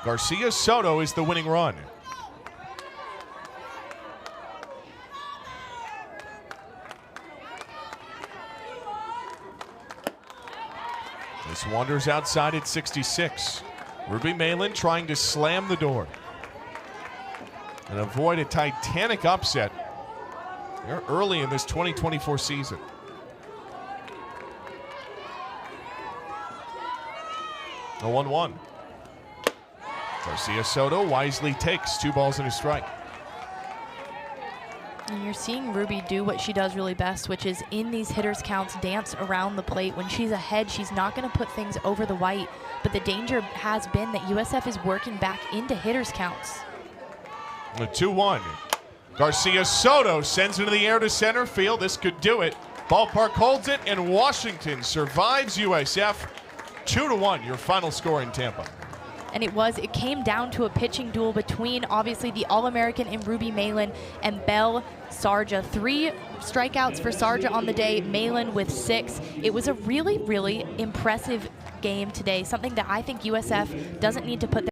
Garcia Soto is the winning run. This wanders outside at 66. Ruby Malin trying to slam the door and avoid a titanic upset here early in this 2024 season. A 1-1. Garcia Soto wisely takes 2 balls and a strike. And you're seeing Ruby do what she does really best, which is in these hitters counts, dance around the plate. When she's ahead, she's not going to put things over the white. But the danger has been that USF is working back into hitters counts. A 2-1. Garcia Soto sends it into the air to center field. This could do it. Ballpark holds it, and Washington survives USF. 2-1, your final score in Tampa. and it came down to a pitching duel between obviously the All-American in Ruby Malin and Belle Sarja. 3 strikeouts for Sarja on the day, Malin with 6. It was a really, really impressive game today, something that I think USF doesn't need to put